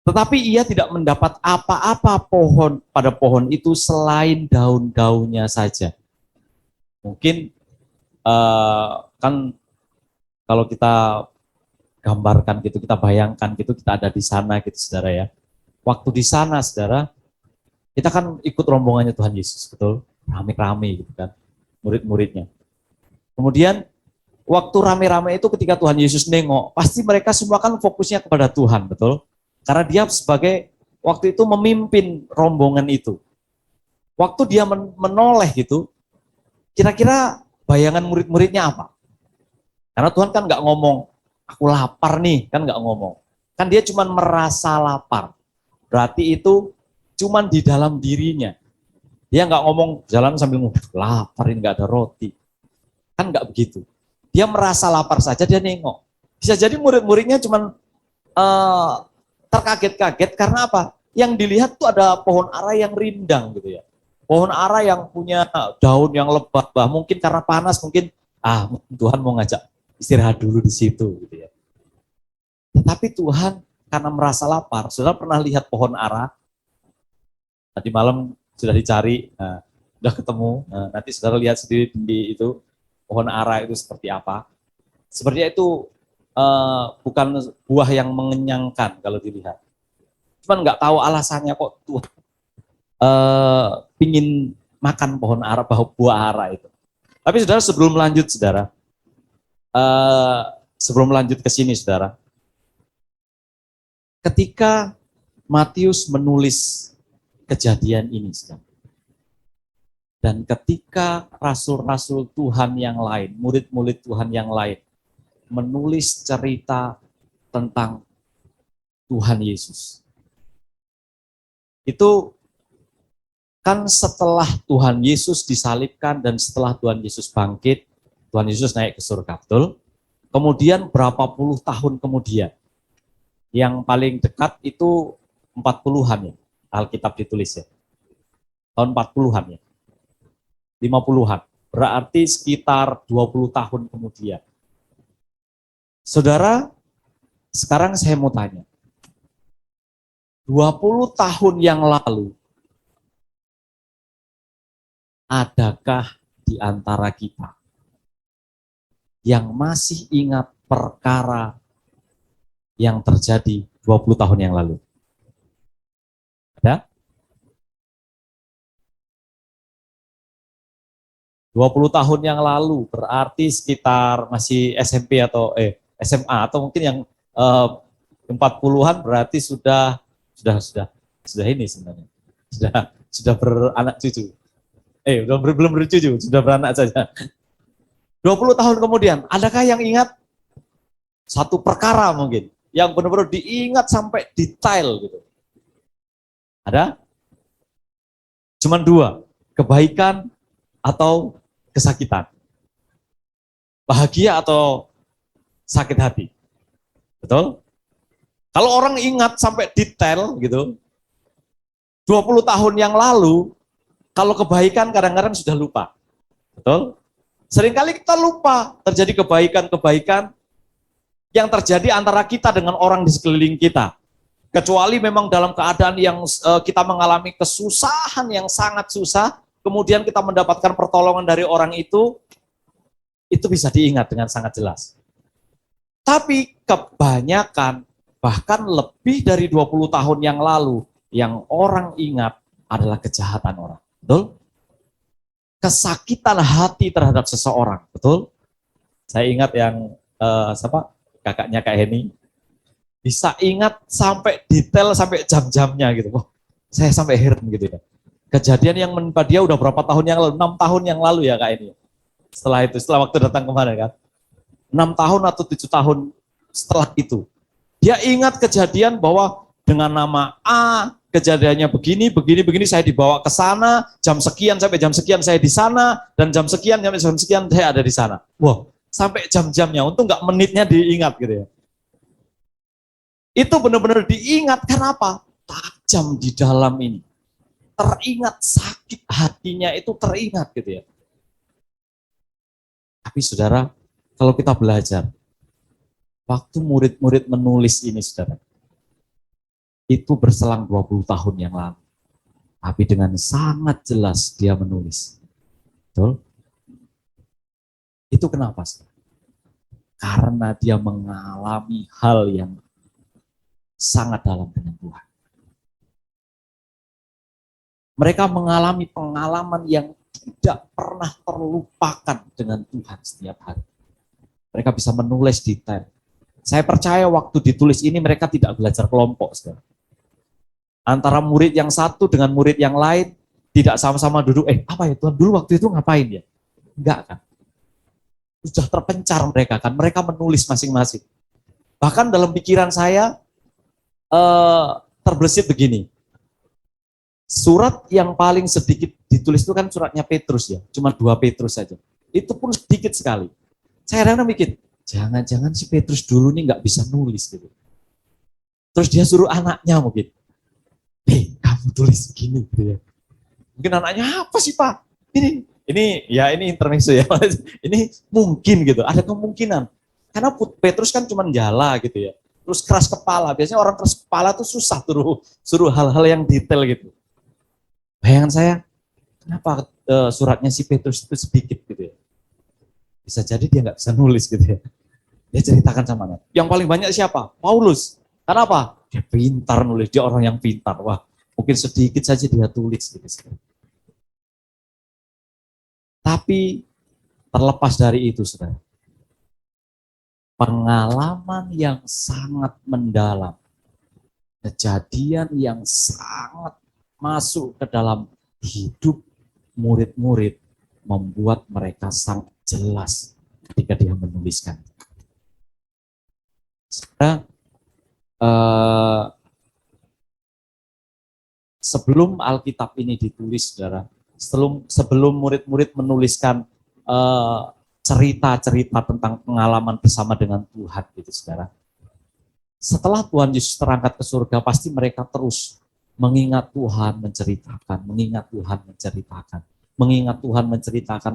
Tetapi ia tidak mendapat apa-apa pada pohon itu selain daun-daunnya saja. Mungkin kan kalau kita gambarkan gitu, kita bayangkan gitu, kita ada di sana gitu saudara ya. Waktu di sana saudara, kita kan ikut rombongannya Tuhan Yesus, betul? Rame-rame gitu kan, murid-muridnya. Kemudian waktu rame-rame itu ketika Tuhan Yesus nengok, pasti mereka semua kan fokusnya kepada Tuhan, betul? Karena dia sebagai waktu itu memimpin rombongan itu. Waktu dia menoleh gitu, kira-kira bayangan murid-muridnya apa? Karena Tuhan kan nggak ngomong, aku lapar nih, kan nggak ngomong. Kan dia cuma merasa lapar. Berarti itu cuma di dalam dirinya. Dia nggak ngomong jalan sambil ngomong, lapar ini nggak ada roti. Kan nggak begitu. Dia merasa lapar saja, dia nengok. Bisa jadi murid-muridnya cuma terkaget-kaget karena apa? Yang dilihat tuh ada pohon ara yang rindang gitu ya. Pohon ara yang punya daun yang lebat, mungkin karena panas, mungkin Tuhan mau ngajak istirahat dulu di situ gitu ya. Tetapi Tuhan karena merasa lapar, saudara pernah lihat pohon ara? Tadi malam sudah dicari, sudah ketemu. Nanti saudara lihat sendiri di itu pohon ara itu seperti apa. Sepertinya itu bukan buah yang mengenyangkan kalau dilihat. Cuman nggak tahu alasannya kok Tuhan pingin makan pohon ara, buah ara itu. Tapi saudara sebelum lanjut saudara, sebelum lanjut ke sini saudara, ketika Matius menulis kejadian ini saudara, dan ketika rasul-rasul Tuhan yang lain, murid-murid Tuhan yang lain menulis cerita tentang Tuhan Yesus. Itu kan setelah Tuhan Yesus disalibkan dan setelah Tuhan Yesus bangkit, Tuhan Yesus naik ke surga, betul? Kemudian berapa puluh tahun kemudian, yang paling dekat itu 40-an ya, Alkitab ditulis ya. Tahun 40-an ya. 50-an. Berarti sekitar 20 tahun kemudian. Saudara, sekarang saya mau tanya. 20 tahun yang lalu, adakah di antara kita yang masih ingat perkara yang terjadi 20 tahun yang lalu? Ada? 20 tahun yang lalu berarti sekitar masih SMP atau SMA atau mungkin yang 40-an berarti sudah ini sebenarnya. Sudah beranak cucu. Belum bercucu, sudah beranak saja. 20 tahun kemudian, adakah yang ingat satu perkara mungkin yang benar-benar diingat sampai detail gitu? Ada? Cuman dua, kebaikan atau kesakitan. Bahagia atau sakit hati. Betul? Kalau orang ingat sampai detail gitu, 20 tahun yang lalu, kalau kebaikan kadang-kadang sudah lupa. Betul? Seringkali kita lupa terjadi kebaikan-kebaikan yang terjadi antara kita dengan orang di sekeliling kita. Kecuali memang dalam keadaan yang kita mengalami kesusahan yang sangat susah, kemudian kita mendapatkan pertolongan dari orang itu bisa diingat dengan sangat jelas. Tapi kebanyakan, bahkan lebih dari 20 tahun yang lalu, yang orang ingat adalah kejahatan orang. Betul? Kesakitan hati terhadap seseorang. Betul? Saya ingat yang kakaknya Kak Heni, Bisa ingat sampai detail, sampai jam-jamnya gitu. Wah, saya sampai heran gitu ya. Kejadian yang menimpa dia udah berapa tahun yang lalu, 6 tahun yang lalu ya Kak ini. Setelah waktu datang kemarin kan. 6 tahun atau 7 tahun setelah itu. Dia ingat kejadian bahwa dengan nama A, kejadiannya begini, begini, begini, saya dibawa ke sana, jam sekian sampai jam sekian saya di sana, dan jam sekian sampai jam sekian saya ada di sana. Wah, sampai jam-jamnya, untung nggak menitnya diingat gitu ya. Itu benar-benar diingat, kenapa? Tajam di dalam ini. Teringat, sakit hatinya itu teringat gitu ya. Tapi saudara, kalau kita belajar, waktu murid-murid menulis ini saudara, itu berselang 20 tahun yang lalu. Tapi dengan sangat jelas dia menulis. Betul? Itu kenapa? Saudara? Karena dia mengalami hal yang sangat dalam dengan Tuhan. Mereka mengalami pengalaman yang tidak pernah terlupakan dengan Tuhan setiap hari. Mereka bisa menulis detail. Saya percaya waktu ditulis ini mereka tidak belajar kelompok. Saudara. Antara murid yang satu dengan murid yang lain tidak sama-sama duduk, apa ya Tuhan dulu waktu itu ngapain ya? Enggak kan. Sudah terpencar mereka kan, mereka menulis masing-masing. Bahkan dalam pikiran saya terbesit begini. Surat yang paling sedikit ditulis itu kan suratnya Petrus ya, cuma 2 Petrus saja. Itu pun sedikit sekali. Saya kadang mikir, jangan-jangan si Petrus dulu nih nggak bisa nulis gitu. Terus dia suruh anaknya mungkin, kamu tulis gini gitu ya. Mungkin anaknya apa sih Pak? Ini intermezzo ya. Ini mungkin gitu, ada kemungkinan. Karena Petrus kan cuma jala gitu ya. Terus keras kepala, biasanya orang keras kepala tuh susah suruh hal-hal yang detail gitu. Bayangan saya, kenapa suratnya si Petrus itu sedikit gitu ya? Bisa jadi dia nggak bisa nulis gitu ya. Dia ceritakan sama anak. Yang paling banyak siapa? Paulus. Kenapa? Dia pintar nulis, dia orang yang pintar. Wah, mungkin sedikit saja dia tulis gitu. Tapi terlepas dari itu, saudara, pengalaman yang sangat mendalam, kejadian yang sangat masuk ke dalam hidup murid-murid membuat mereka sangat jelas ketika dia menuliskan. Saudara, sebelum Alkitab ini ditulis, saudara, sebelum murid-murid menuliskan cerita-cerita tentang pengalaman bersama dengan Tuhan, gitu, saudara. Setelah Tuhan Yesus terangkat ke surga, pasti mereka terus mengingat Tuhan menceritakan, mengingat Tuhan menceritakan, mengingat Tuhan menceritakan,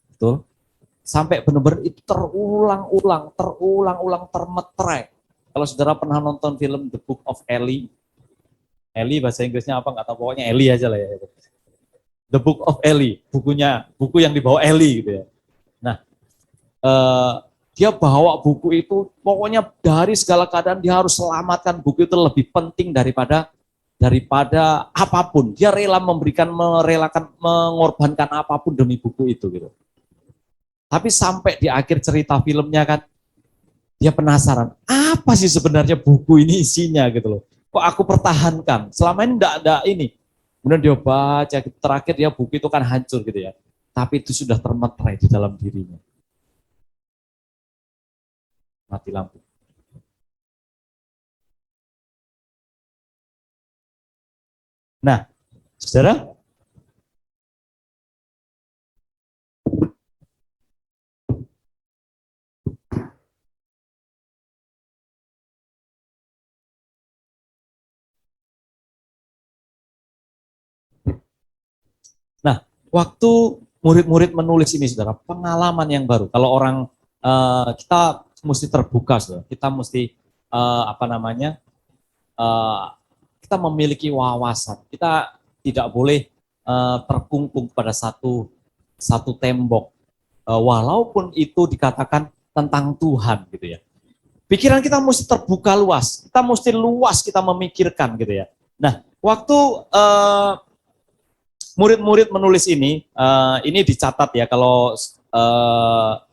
betul? Sampai benar-benar itu terulang-ulang, termeterai. Kalau saudara pernah nonton film The Book of Eli bahasa Inggrisnya apa nggak tahu, pokoknya Eli aja lah ya. The Book of Eli, buku yang dibawa Eli gitu ya. Nah, dia bawa buku itu, pokoknya dari segala keadaan dia harus selamatkan buku itu, lebih penting daripada apapun. Dia rela mengorbankan apapun demi buku itu gitu. Tapi sampai di akhir cerita filmnya kan, dia penasaran, apa sih sebenarnya buku ini isinya gitu loh. Kok aku pertahankan? Selama ini enggak ada ini. Kemudian dia baca, terakhir dia buku itu kan hancur gitu ya. Tapi itu sudah termeterai di dalam dirinya. Mati lampu. Nah, saudara, waktu murid-murid menulis ini, saudara, pengalaman yang baru. Kalau orang kita mesti terbuka, saudara. Kita mesti kita memiliki wawasan. Kita tidak boleh terkungkung pada satu tembok, walaupun itu dikatakan tentang Tuhan, gitu ya. Pikiran kita mesti terbuka luas. Kita mesti luas kita memikirkan, gitu ya. Nah, waktu murid-murid menulis ini dicatat ya, kalau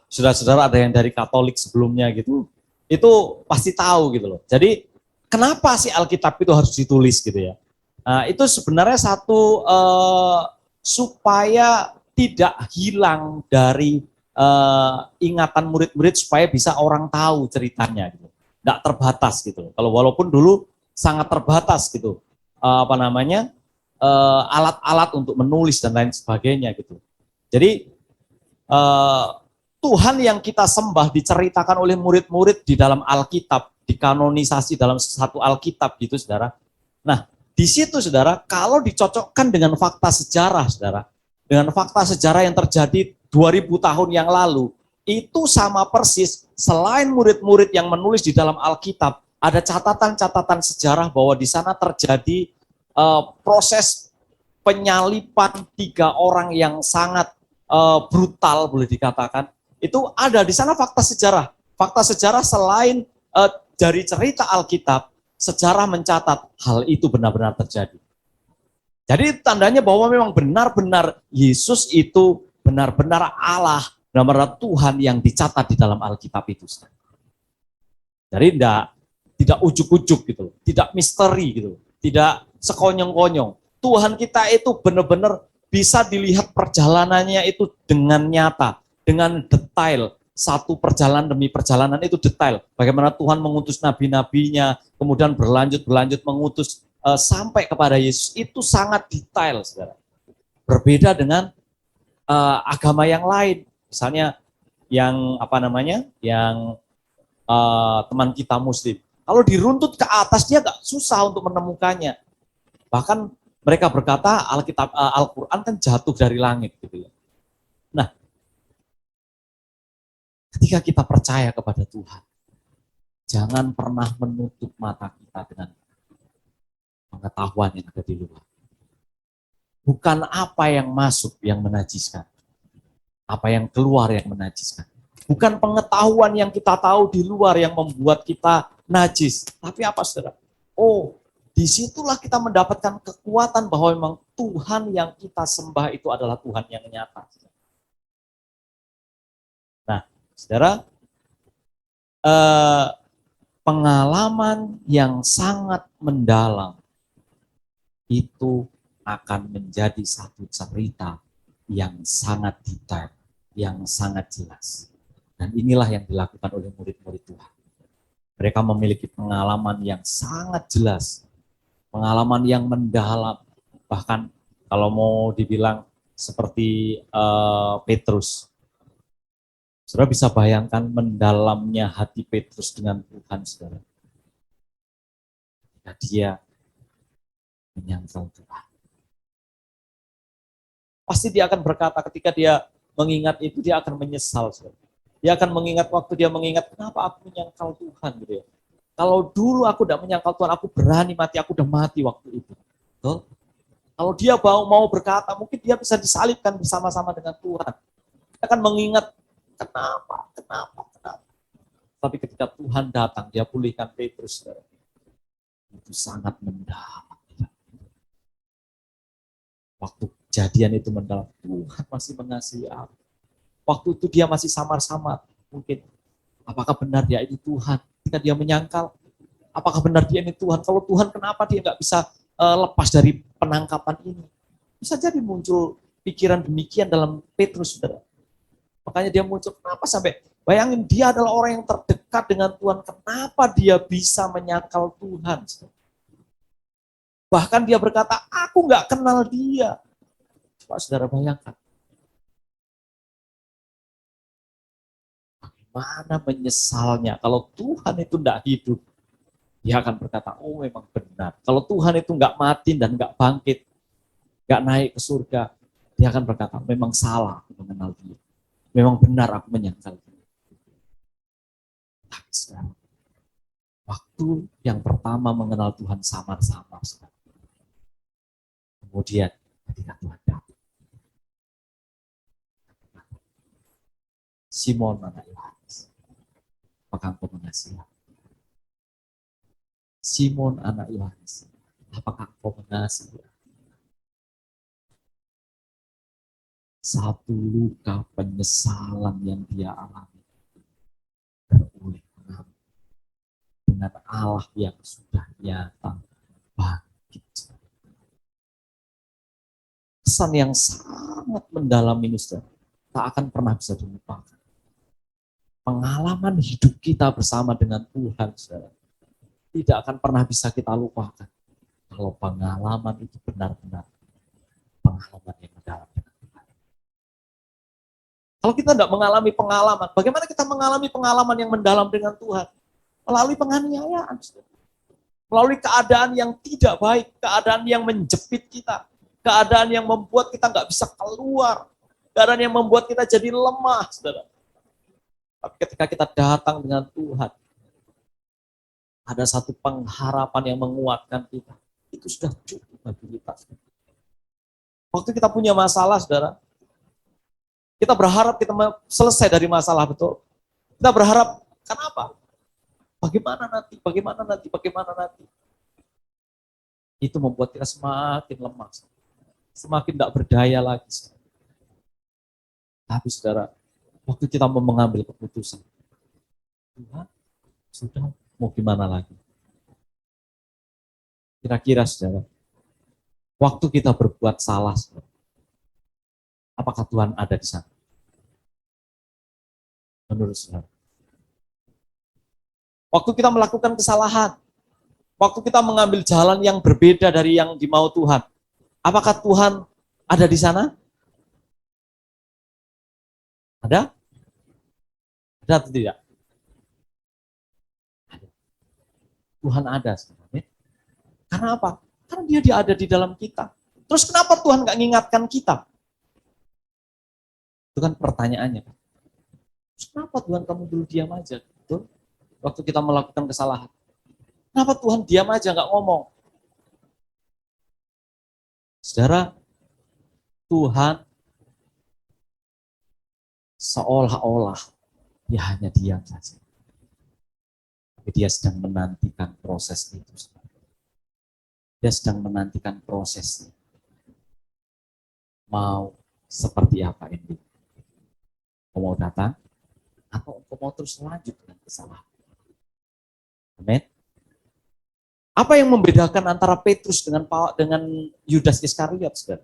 saudara-saudara ada yang dari Katolik sebelumnya gitu, itu pasti tahu gitu loh. Jadi kenapa sih Alkitab itu harus ditulis gitu ya? Nah, itu sebenarnya satu supaya tidak hilang dari ingatan murid-murid, supaya bisa orang tahu ceritanya gitu. Tidak terbatas gitu. Kalau walaupun dulu sangat terbatas gitu, alat-alat untuk menulis dan lain sebagainya gitu. Jadi Tuhan yang kita sembah diceritakan oleh murid-murid di dalam Alkitab, dikanonisasi dalam satu Alkitab gitu, saudara. Nah, di situ, saudara, kalau dicocokkan dengan fakta sejarah, saudara, dengan fakta sejarah yang terjadi 2000 tahun yang lalu, itu sama persis. Selain murid-murid yang menulis di dalam Alkitab, ada catatan-catatan sejarah bahwa di sana terjadi proses penyalipan 3 orang yang sangat brutal, boleh dikatakan. Itu ada di sana fakta sejarah. Fakta sejarah selain dari cerita Alkitab, sejarah mencatat hal itu benar-benar terjadi. Jadi tandanya bahwa memang benar-benar Yesus itu benar-benar Allah, benar-benar Tuhan yang dicatat di dalam Alkitab itu. Jadi tidak ujuk-ujuk gitu, tidak misteri gitu, tidak sekonyong-konyong. Tuhan kita itu benar-benar bisa dilihat perjalanannya itu dengan nyata, dengan detail. Satu perjalanan demi perjalanan itu detail. Bagaimana Tuhan mengutus nabi-nabinya, kemudian berlanjut mengutus sampai kepada Yesus, itu sangat detail, saudara. Berbeda dengan agama yang lain, misalnya yang yang teman kita Muslim. Kalau diruntut ke atas dia nggak susah untuk menemukannya. Bahkan mereka berkata Al-Quran kan jatuh dari langit gitu ya. Nah, ketika kita percaya kepada Tuhan, jangan pernah menutup mata kita dengan pengetahuan yang ada di luar. Bukan apa yang masuk yang menajiskan, apa yang keluar yang menajiskan. Bukan pengetahuan yang kita tahu di luar yang membuat kita najis. Tapi apa, saudara? Oh, disitulah kita mendapatkan kekuatan bahwa memang Tuhan yang kita sembah itu adalah Tuhan yang nyata. Nah, saudara, pengalaman yang sangat mendalam itu akan menjadi satu cerita yang sangat detail, yang sangat jelas. Dan inilah yang dilakukan oleh murid-murid Tuhan. Mereka memiliki pengalaman yang sangat jelas, pengalaman yang mendalam. Bahkan kalau mau dibilang seperti Petrus, saudara bisa bayangkan mendalamnya hati Petrus dengan Tuhan, saudara. Nah, dia menyangkal Tuhan. Pasti dia akan berkata ketika dia mengingat itu, dia akan menyesal, saudara. Dia akan mengingat waktu dia mengingat, kenapa aku menyangkal Tuhan gitu ya. Kalau dulu aku tidak menyangkal Tuhan, aku berani mati, aku udah mati waktu itu. Betul? Kalau dia mau berkata, mungkin dia bisa disalibkan bersama-sama dengan Tuhan. Dia akan mengingat, kenapa. Tapi ketika Tuhan datang, dia pulihkan Petrus. Itu sangat mendalam. Waktu kejadian itu mendalam, Tuhan masih mengasihi aku. Waktu itu dia masih samar-samar, mungkin. Apakah benar dia ini Tuhan? Ketika dia menyangkal, apakah benar dia ini Tuhan? Kalau Tuhan, kenapa dia nggak bisa lepas dari penangkapan ini? Bisa jadi muncul pikiran demikian dalam Petrus, saudara. Makanya dia muncul, kenapa sampai, bayangin dia adalah orang yang terdekat dengan Tuhan, kenapa dia bisa menyangkal Tuhan? Bahkan dia berkata, aku nggak kenal dia. Coba saudara bayangkan. Mana menyesalnya kalau Tuhan itu tidak hidup, dia akan berkata, oh memang benar. Kalau Tuhan itu nggak mati dan nggak bangkit, nggak naik ke surga, dia akan berkata, memang salah aku mengenal dia. Memang benar aku menyangkal dia. Tapi sekarang, waktu yang pertama mengenal Tuhan samar-samar. Kemudian ketika Tuhan datang, Simon anak Yohanes, apakah engkau mengasihi aku? Simon anak Yohanes, apakah engkau mengasihi aku? Satu luka penyesalan yang dia alami berulang-ulang. dengan Allah yang sudah nyata bangkit. Pesan yang sangat mendalam ini, saudara, tak akan pernah bisa dilupakan. Pengalaman hidup kita bersama dengan Tuhan, saudara, tidak akan pernah bisa kita lupakan. Kalau pengalaman itu benar-benar pengalaman yang mendalam dengan Tuhan. Kalau kita tidak mengalami pengalaman, bagaimana kita mengalami pengalaman yang mendalam dengan Tuhan? Melalui penganiayaan, melalui keadaan yang tidak baik, keadaan yang menjepit kita, keadaan yang membuat kita nggak bisa keluar, keadaan yang membuat kita jadi lemah, saudara. Tapi ketika kita datang dengan Tuhan, ada satu pengharapan yang menguatkan kita. Itu sudah cukup bagi kita. Waktu kita punya masalah, saudara, kita berharap kita selesai dari masalah, betul. Kita berharap, kenapa? Bagaimana nanti, bagaimana nanti, bagaimana nanti. Itu membuat kita semakin lemah, semakin tidak berdaya lagi. Tapi saudara, waktu kita mau mengambil keputusan, Tuhan, sudah mau gimana lagi? Kira-kira saudara, waktu kita berbuat salah, saudara, apakah Tuhan ada di sana? Menurut saudara. Waktu kita melakukan kesalahan, waktu kita mengambil jalan yang berbeda dari yang dimau Tuhan, apakah Tuhan ada di sana? Ada? Ada atau tidak? Ada. Tuhan ada sebenarnya. Karena apa? Karena dia ada di dalam kita. Terus kenapa Tuhan nggak mengingatkan kita? Itu kan pertanyaannya. Terus kenapa Tuhan kamu dulu diam aja? Betul? Waktu kita melakukan kesalahan. Kenapa Tuhan diam aja nggak ngomong? Saudara, Tuhan seolah-olah dia hanya diam saja. Tapi dia sedang menantikan proses itu. Dia sedang menantikan prosesnya. Mau seperti apa ini? Kau mau datang? Atau kau mau terus lanjut dengan kesalahan? Amin. Apa yang membedakan antara Petrus dengan Yudas Iskariot, saudara?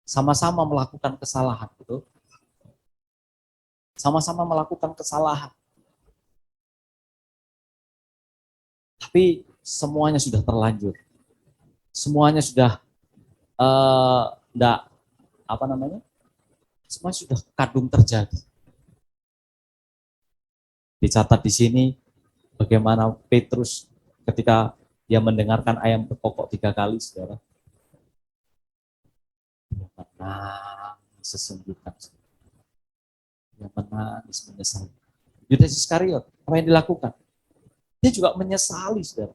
Sama-sama melakukan kesalahan, betul? Sama-sama melakukan kesalahan. Tapi semuanya sudah terlanjur. Semuanya sudah semuanya sudah kadung terjadi. Dicatat di sini bagaimana Petrus ketika dia mendengarkan ayam berkokok 3 kali, saudara. Dia menangis sesungguhnya. Dia menangis menyesal. Yudas Iskariot, apa yang dilakukan? Dia juga menyesali, saudara.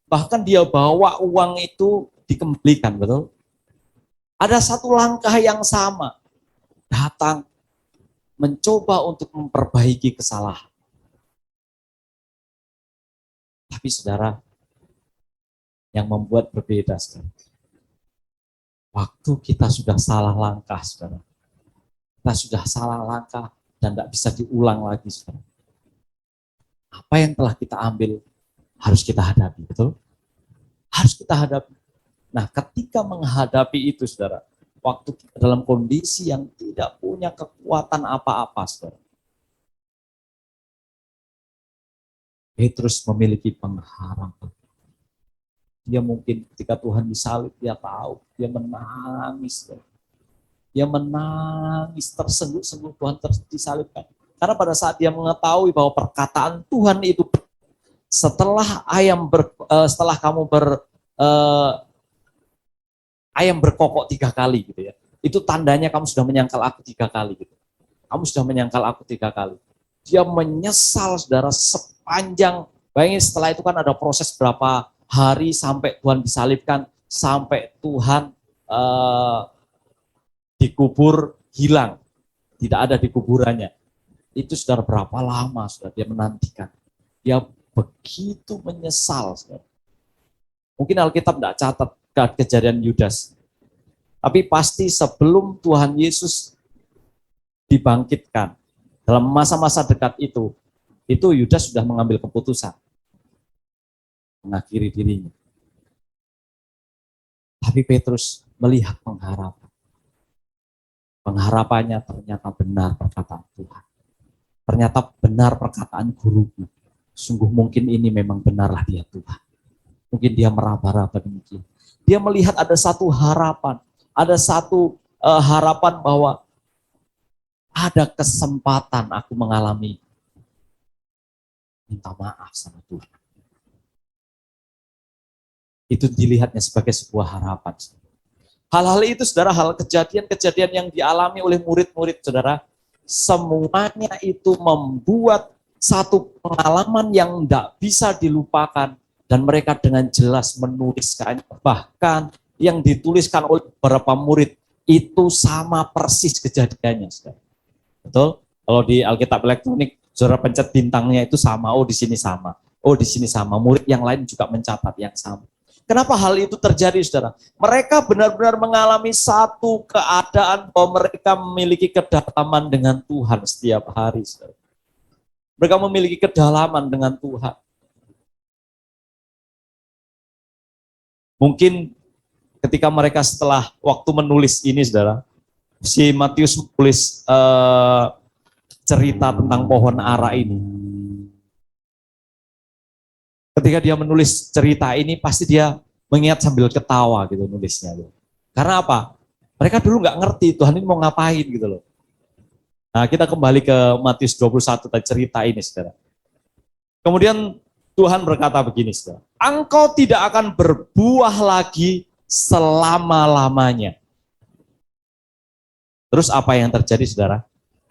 Bahkan dia bawa uang itu dikembalikan, betul? Ada satu langkah yang sama. Datang, mencoba untuk memperbaiki kesalahan. Tapi saudara, yang membuat berbeda, saudara. Waktu kita sudah salah langkah, saudara. Kita sudah salah langkah dan tidak bisa diulang lagi, saudara. Apa yang telah kita ambil harus kita hadapi, betul? Harus kita hadapi. Nah, ketika menghadapi itu, saudara, waktu kita dalam kondisi yang tidak punya kekuatan apa-apa, saudara, Petrus memiliki pengharapan. Dia mungkin ketika Tuhan disalib, dia tahu, dia menangis. Dia menangis, tersengguk-sengguk Tuhan disalibkan. Karena pada saat dia mengetahui bahwa perkataan Tuhan itu, setelah ayam berkokok 3 kali, gitu ya, itu tandanya kamu sudah menyangkal aku 3 kali. Gitu. Kamu sudah menyangkal aku 3 kali. Dia menyesal, saudara, sepanjang, bayangin setelah itu kan ada proses berapa hari sampai Tuhan disalibkan, sampai Tuhan dikubur hilang, tidak ada di kuburannya. Itu saudara berapa lama saudara dia menantikan. Dia begitu menyesal, saudara. Mungkin Alkitab tidak catat kejadian Yudas, tapi pasti sebelum Tuhan Yesus dibangkitkan, dalam masa-masa dekat itu Yudas sudah mengambil keputusan. mengakhiri dirinya. Tapi Petrus melihat pengharapan. Pengharapannya ternyata benar perkataan Tuhan. Ternyata benar perkataan guruku. Sungguh mungkin ini memang benarlah dia Tuhan. Mungkin dia meraba-raba demikian. Dia melihat ada satu harapan. Ada satu harapan bahwa ada kesempatan aku mengalami. Minta maaf sama Tuhan. Itu dilihatnya sebagai sebuah harapan. Hal-hal itu, saudara, hal kejadian-kejadian yang dialami oleh murid-murid, saudara, semuanya itu membuat satu pengalaman yang tidak bisa dilupakan, dan mereka dengan jelas menuliskan, bahkan yang dituliskan oleh beberapa murid itu sama persis kejadiannya, saudara. Betul? Kalau di Alkitab elektronik, saudara pencet bintangnya itu sama, oh di sini sama, oh di sini sama. Murid yang lain juga mencatat yang sama. Kenapa hal itu terjadi, saudara? Mereka benar-benar mengalami satu keadaan bahwa mereka memiliki kedalaman dengan Tuhan setiap hari, saudara. Mereka memiliki kedalaman dengan Tuhan. Mungkin ketika mereka setelah waktu menulis ini, saudara, si Matius menulis cerita tentang pohon ara ini. Ketika dia menulis cerita ini, pasti dia mengingat sambil ketawa gitu nulisnya. Gitu. Karena apa? Mereka dulu nggak ngerti Tuhan ini mau ngapain gitu loh. Nah, kita kembali ke Matius 21 tadi cerita ini, saudara. Kemudian Tuhan berkata begini, saudara. Engkau tidak akan berbuah lagi selama-lamanya. Terus apa yang terjadi, saudara?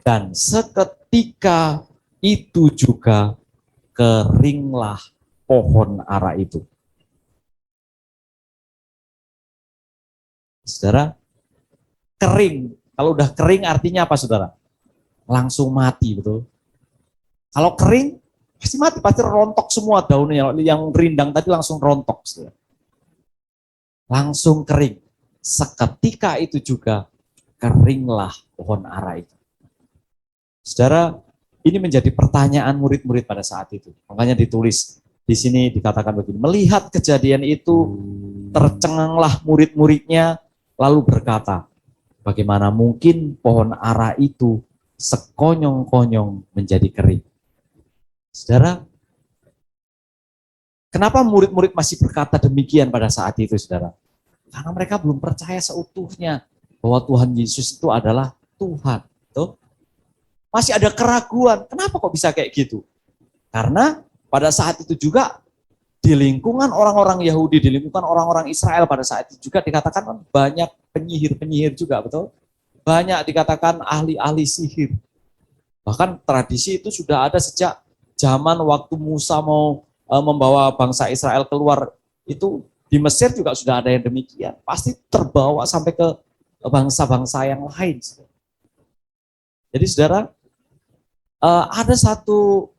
Dan seketika itu juga keringlah pohon ara itu. Saudara, kering. Kalau udah kering artinya apa, saudara? Langsung mati, betul. Kalau kering, pasti mati, pasti rontok semua daunnya. Yang rindang tadi langsung rontok, saudara. Langsung kering. Seketika itu juga keringlah pohon ara itu. Saudara, ini menjadi pertanyaan murid-murid pada saat itu. Makanya ditulis di sini dikatakan begini, melihat kejadian itu tercenganglah murid-muridnya lalu berkata, bagaimana mungkin pohon ara itu sekonyong-konyong menjadi kering. Saudara, kenapa murid-murid masih berkata demikian pada saat itu, saudara? Karena mereka belum percaya seutuhnya bahwa Tuhan Yesus itu adalah Tuhan. Tuh. Masih ada keraguan, kenapa kok bisa kayak gitu? Karena pada saat itu juga di lingkungan orang-orang Yahudi, di lingkungan orang-orang Israel pada saat itu juga dikatakan banyak penyihir-penyihir juga, betul? Banyak dikatakan ahli-ahli sihir. Bahkan tradisi itu sudah ada sejak zaman waktu Musa mau membawa bangsa Israel keluar, itu di Mesir juga sudah ada yang demikian. Pasti terbawa sampai ke bangsa-bangsa yang lain. Jadi saudara, ada satu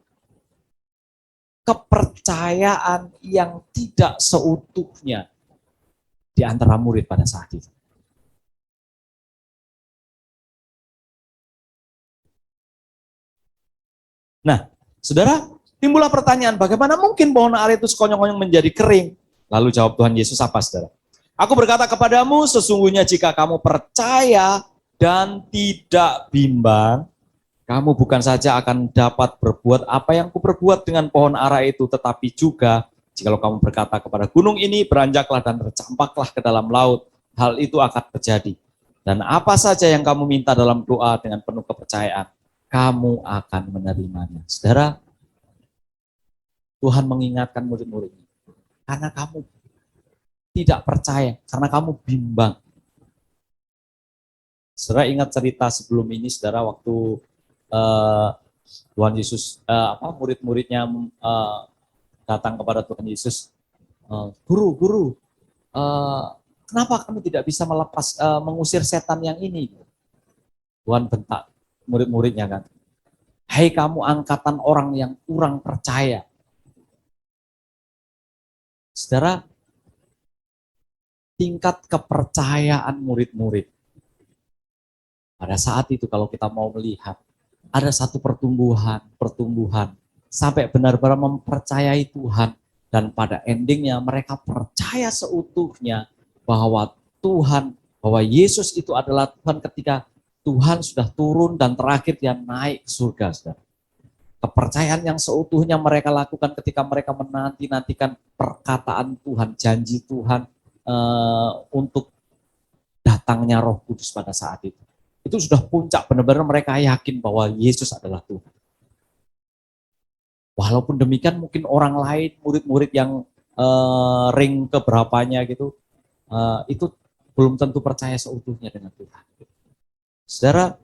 kepercayaan yang tidak seutuhnya di antara murid pada saat itu. Nah, saudara, timbullah pertanyaan, bagaimana mungkin pohon ara itu sekonyong-konyong menjadi kering? Lalu jawab Tuhan Yesus apa, saudara? Aku berkata kepadamu, sesungguhnya jika kamu percaya dan tidak bimbang, kamu bukan saja akan dapat berbuat apa yang kuperbuat dengan pohon ara itu, tetapi juga jikalau kamu berkata kepada gunung ini, beranjaklah dan tercampaklah ke dalam laut, hal itu akan terjadi. Dan apa saja yang kamu minta dalam doa dengan penuh kepercayaan, kamu akan menerimanya. Saudara, Tuhan mengingatkan murid-muridnya, karena kamu tidak percaya, karena kamu bimbang. Saudara ingat cerita sebelum ini, saudara, waktu Tuhan Yesus, murid-muridnya datang kepada Tuhan Yesus, guru, kenapa kami tidak bisa melepas, mengusir setan yang ini? Tuhan bentak murid-muridnya kan, hai kamu angkatan orang yang kurang percaya. Saudara, tingkat kepercayaan murid-murid pada saat itu kalau kita mau melihat, ada satu pertumbuhan sampai benar-benar mempercayai Tuhan Dan pada endingnya mereka percaya seutuhnya bahwa Tuhan, bahwa Yesus itu adalah Tuhan ketika Tuhan sudah turun dan terakhir dia naik ke surga. Saudara. Kepercayaan yang seutuhnya mereka lakukan ketika mereka menanti-nantikan perkataan Tuhan, janji Tuhan untuk datangnya Roh Kudus pada saat itu. Itu sudah puncak, benar-benar mereka yakin bahwa Yesus adalah Tuhan. Walaupun demikian mungkin orang lain, murid-murid yang ring keberapanya gitu, itu belum tentu percaya seutuhnya dengan Tuhan. Saudara,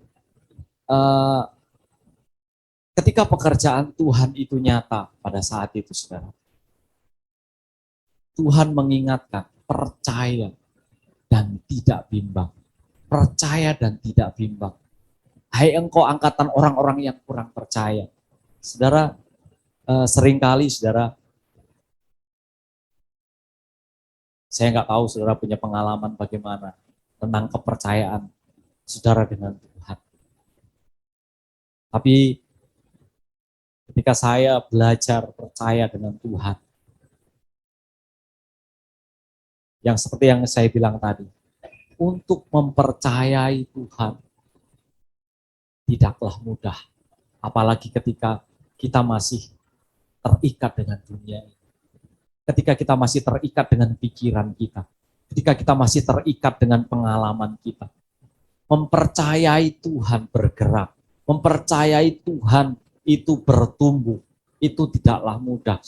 ketika pekerjaan Tuhan itu nyata pada saat itu, saudara, Tuhan mengingatkan, percaya dan tidak bimbang. Percaya dan tidak bimbang. Hai engkau angkatan orang-orang yang kurang percaya. Saudara, seringkali saudara, saya nggak tahu saudara punya pengalaman bagaimana tentang kepercayaan saudara dengan Tuhan. Tapi ketika saya belajar percaya dengan Tuhan, yang seperti yang saya bilang tadi, untuk mempercayai Tuhan tidaklah mudah. Apalagi ketika kita masih terikat dengan dunia ini. Ketika kita masih terikat dengan pikiran kita. Ketika kita masih terikat dengan pengalaman kita. Mempercayai Tuhan bergerak. Mempercayai Tuhan itu bertumbuh. Itu tidaklah mudah.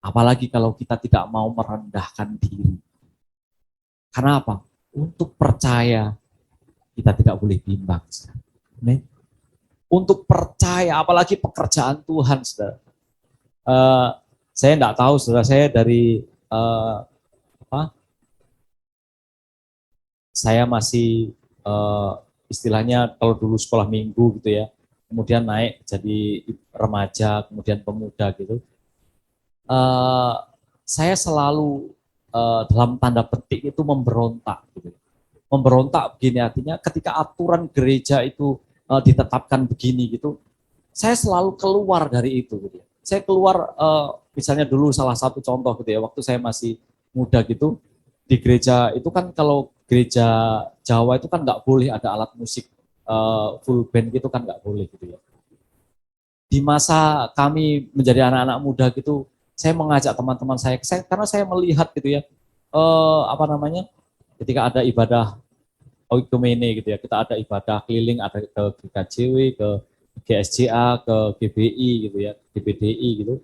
Apalagi kalau kita tidak mau merendahkan diri. Karena apa? Untuk percaya, kita tidak boleh bimbang. Untuk percaya, apalagi pekerjaan Tuhan, saudara. Saya enggak tahu, saudara, saya dari saya masih istilahnya kalau dulu sekolah minggu gitu ya, kemudian naik jadi remaja, kemudian pemuda gitu. Saya selalu dalam tanda petik itu memberontak gitu. Memberontak begini artinya ketika aturan gereja itu ditetapkan begini gitu, saya selalu keluar dari itu gitu. Saya keluar, misalnya dulu salah satu contoh gitu ya, waktu saya masih muda gitu, di gereja itu kan kalau gereja Jawa itu kan nggak boleh ada alat musik full band gitu kan nggak boleh gitu ya. Di masa kami menjadi anak-anak muda gitu, saya mengajak teman-teman saya karena saya melihat gitu ya, ketika ada ibadah oikumene gitu ya, kita ada ibadah keliling, ada ke GKJW, ke GSJA, ke GBI gitu ya, GBDI gitu.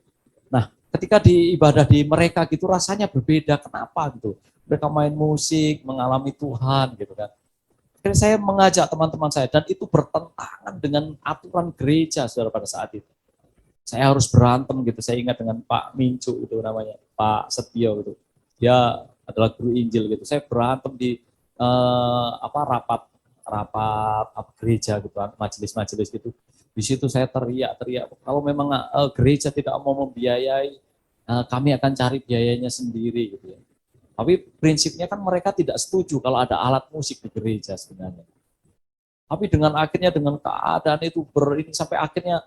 Nah, ketika di ibadah di mereka gitu rasanya berbeda. Kenapa gitu? Mereka main musik, mengalami Tuhan gitu kan. Akhirnya saya mengajak teman-teman saya dan itu bertentangan dengan aturan gereja saudara pada saat itu. Saya harus berantem gitu. Saya ingat dengan Pak Mincu itu namanya, Pak Setio gitu. Dia adalah guru Injil gitu. Saya berantem di rapat gereja gitu, majelis-majelis gitu. Di situ saya teriak-teriak, kalau memang gereja tidak mau membiayai, kami akan cari biayanya sendiri gitu ya. Tapi prinsipnya kan mereka tidak setuju kalau ada alat musik di gereja sebenarnya. Tapi dengan akhirnya dengan keadaan itu sampai akhirnya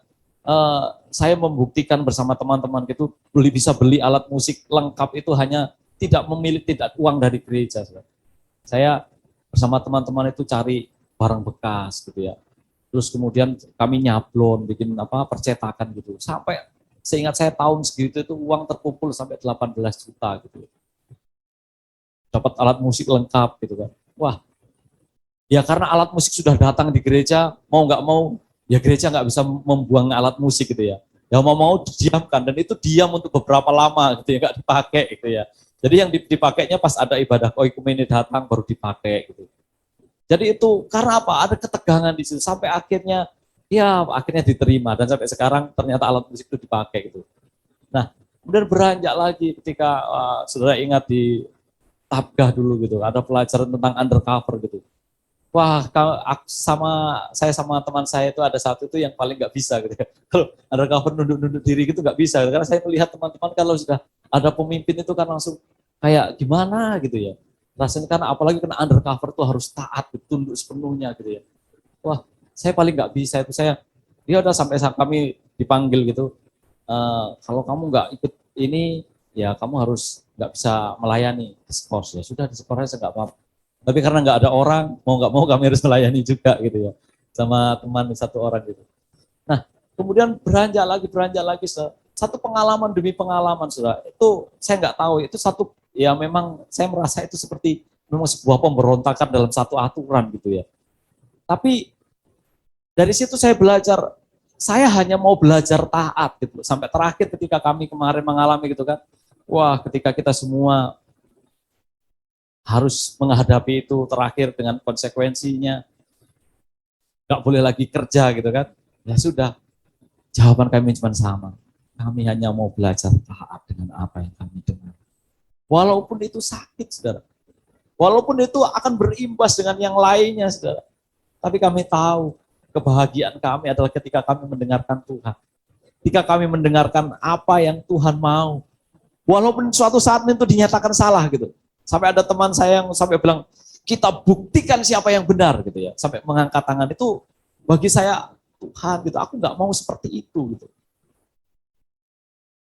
saya membuktikan bersama teman-teman gitu bisa beli alat musik lengkap itu hanya tidak uang dari gereja. Saya bersama teman-teman itu cari barang bekas gitu ya. Terus kemudian kami nyablon, bikin percetakan gitu. Sampai seingat saya tahun segitu itu uang terkumpul sampai 18 juta gitu. Dapat alat musik lengkap gitu kan. Wah, ya karena alat musik sudah datang di gereja, mau nggak mau, ya gereja nggak bisa membuang alat musik gitu ya. Ya mau didiamkan, dan itu diam untuk beberapa lama gitu ya, nggak dipakai gitu ya. Jadi yang dipakainya pas ada ibadah oikumene datang baru dipakai gitu. Jadi itu karena apa? Ada ketegangan di situ sampai akhirnya diterima dan sampai sekarang ternyata alat musik itu dipakai gitu. Nah, kemudian beranjak lagi ketika saudara ingat di Tabgah dulu gitu, ada pelajaran tentang undercover gitu. Wah, saya sama teman saya itu ada satu itu yang paling nggak bisa gitu. Kalau undercover nunduk-nunduk diri gitu nggak bisa. Karena saya melihat teman-teman kalau sudah ada pemimpin itu kan langsung kayak gimana gitu ya. Rasanya karena apalagi kena undercover tuh harus taat, tunduk sepenuhnya gitu ya. Wah, saya paling nggak bisa itu. Dia udah sampai saat kami dipanggil gitu. Kalau kamu nggak ini ya kamu harus nggak bisa melayani diskors. Ya sudah, diskors aja nggak apa-apa. Tapi karena nggak ada orang, mau nggak mau kami harus melayani juga gitu ya, sama teman satu orang gitu. Nah, kemudian beranjak lagi, saudara. Satu pengalaman demi pengalaman, saudara. Itu saya nggak tahu, itu satu, ya memang saya merasa itu seperti memang sebuah pemberontakan dalam satu aturan gitu ya. Tapi dari situ saya belajar, saya hanya mau belajar taat gitu. Sampai terakhir ketika kami kemarin mengalami gitu kan, wah ketika kita semua harus menghadapi itu terakhir dengan konsekuensinya, nggak boleh lagi kerja gitu kan, ya sudah, jawaban kami cuma sama, kami hanya mau belajar taat dengan apa yang kami dengar. Walaupun itu sakit, saudara. Walaupun itu akan berimbas dengan yang lainnya, saudara. Tapi kami tahu, kebahagiaan kami adalah ketika kami mendengarkan Tuhan. Ketika kami mendengarkan apa yang Tuhan mau. Walaupun suatu saat itu dinyatakan salah gitu. Sampai ada teman saya yang sampai bilang, kita buktikan siapa yang benar gitu ya. Sampai mengangkat tangan itu, bagi saya, Tuhan gitu, aku nggak mau seperti itu gitu.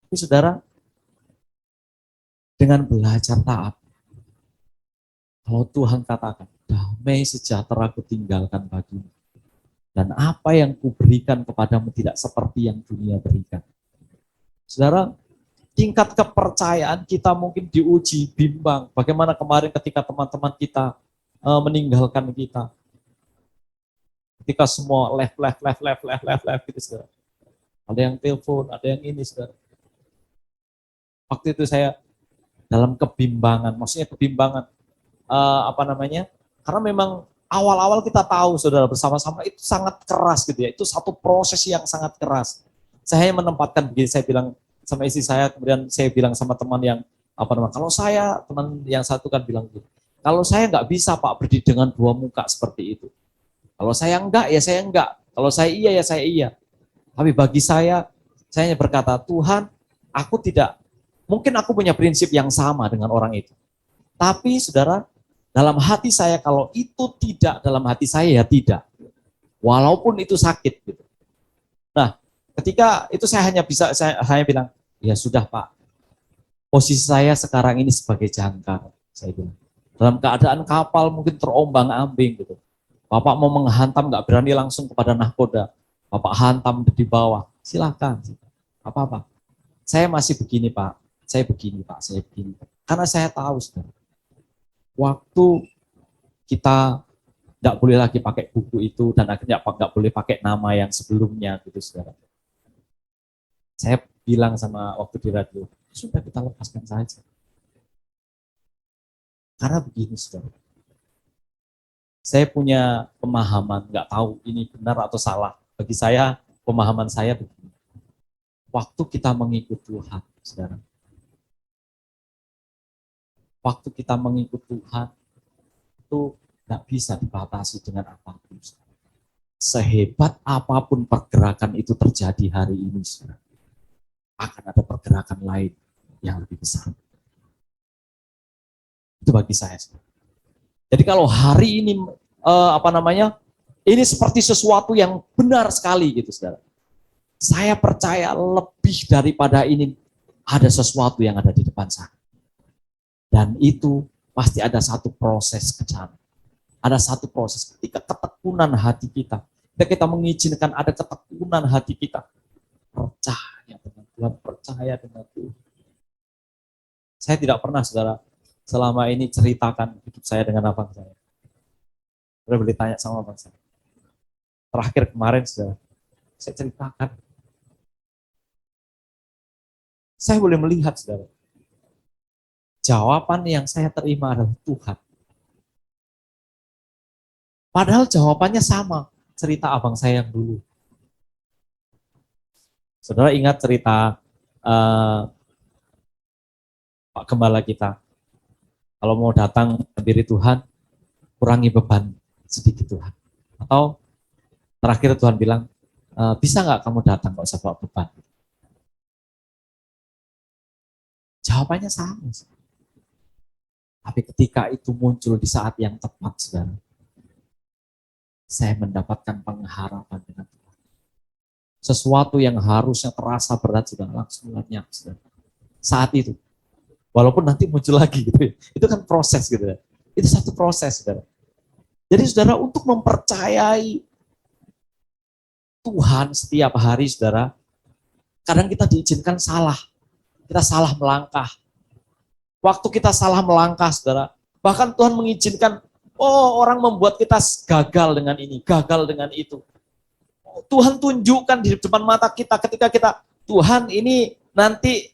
Tapi saudara, dengan belajar taat, kalau Tuhan katakan, damai sejahtera kutinggalkan bagimu, dan apa yang kuberikan kepadamu tidak seperti yang dunia berikan. Saudara, tingkat kepercayaan kita mungkin diuji, bimbang. Bagaimana kemarin ketika teman-teman kita meninggalkan kita. Ketika semua left gitu, saudara. Ada yang telepon, ada yang ini, saudara. Waktu itu saya dalam kebimbangan, maksudnya kebimbangan, karena memang awal-awal kita tahu, saudara, bersama-sama itu sangat keras gitu ya, itu satu proses yang sangat keras. Saya menempatkan begini, saya bilang sama istri saya, kemudian saya bilang sama teman yang, kalau saya, teman yang satu kan bilang gitu, kalau saya nggak bisa Pak berdiri dengan dua muka seperti itu. Kalau saya enggak, ya saya enggak. Kalau saya iya, ya saya iya. Tapi bagi saya hanya berkata, Tuhan, aku tidak, mungkin aku punya prinsip yang sama dengan orang itu. Tapi saudara, dalam hati saya, kalau itu tidak dalam hati saya, ya tidak. Walaupun itu sakit. Gitu. Nah, ketika itu saya hanya bilang, ya sudah Pak, posisi saya sekarang ini sebagai jangkar. Saya bilang, dalam keadaan kapal mungkin terombang-ambing gitu. Bapak mau menghantam, nggak berani langsung kepada nahkoda. Bapak hantam di bawah, silakan. Apa-apa. Saya masih begini Pak, saya begini Pak, saya begini. Karena saya tahu, saudara, waktu kita nggak boleh lagi pakai buku itu dan akhirnya nggak boleh pakai nama yang sebelumnya gitu, saudara. Saya bilang sama waktu di radio, sudah kita lepaskan saja. Karena begini, saudara. Saya punya pemahaman, nggak tahu ini benar atau salah. Bagi saya, pemahaman saya begini. Waktu kita mengikut Tuhan, saudara. Waktu kita mengikut Tuhan, itu nggak bisa dibatasi dengan apapun. Saudara. Sehebat apapun pergerakan itu terjadi hari ini, saudara, akan ada pergerakan lain yang lebih besar. Itu bagi saya, saudara. Jadi kalau hari ini ini seperti sesuatu yang benar sekali gitu, saudara. Saya percaya lebih daripada ini ada sesuatu yang ada di depan saya. Dan itu pasti ada satu proses ke sana. Ada satu proses ketika ketekunan hati kita. Ketika kita mengizinkan ada ketekunan hati kita. Percaya dengan Tuhan, percaya dengan Tuhan. Saya tidak pernah, saudara, selama ini ceritakan hidup saya dengan abang saya. Saya boleh tanya sama abang saya. Terakhir kemarin, saudara, saya ceritakan. Saya boleh melihat, saudara, jawaban yang saya terima adalah Tuhan. Padahal jawabannya sama, cerita abang saya yang dulu. Saudara ingat cerita Pak Gembala kita, kalau mau datang sendiri Tuhan, kurangi beban sedikit Tuhan. Atau terakhir Tuhan bilang, bisa nggak kamu datang, nggak usah bawa beban. Jawabannya sama. Tapi ketika itu muncul di saat yang tepat, saudara, saya mendapatkan pengharapan dengan Tuhan. Sesuatu yang harusnya terasa berat sudah langsung lenyap, saudara. saat itu. Walaupun nanti muncul lagi gitu ya. Itu kan proses gitu ya. Itu satu proses, saudara. Jadi saudara, untuk mempercayai Tuhan setiap hari, saudara, kadang kita diizinkan salah. Kita salah melangkah. Waktu kita salah melangkah, saudara, bahkan Tuhan mengizinkan, orang membuat kita gagal dengan ini, gagal dengan itu. Tuhan tunjukkan di depan mata kita ketika kita, Tuhan ini nanti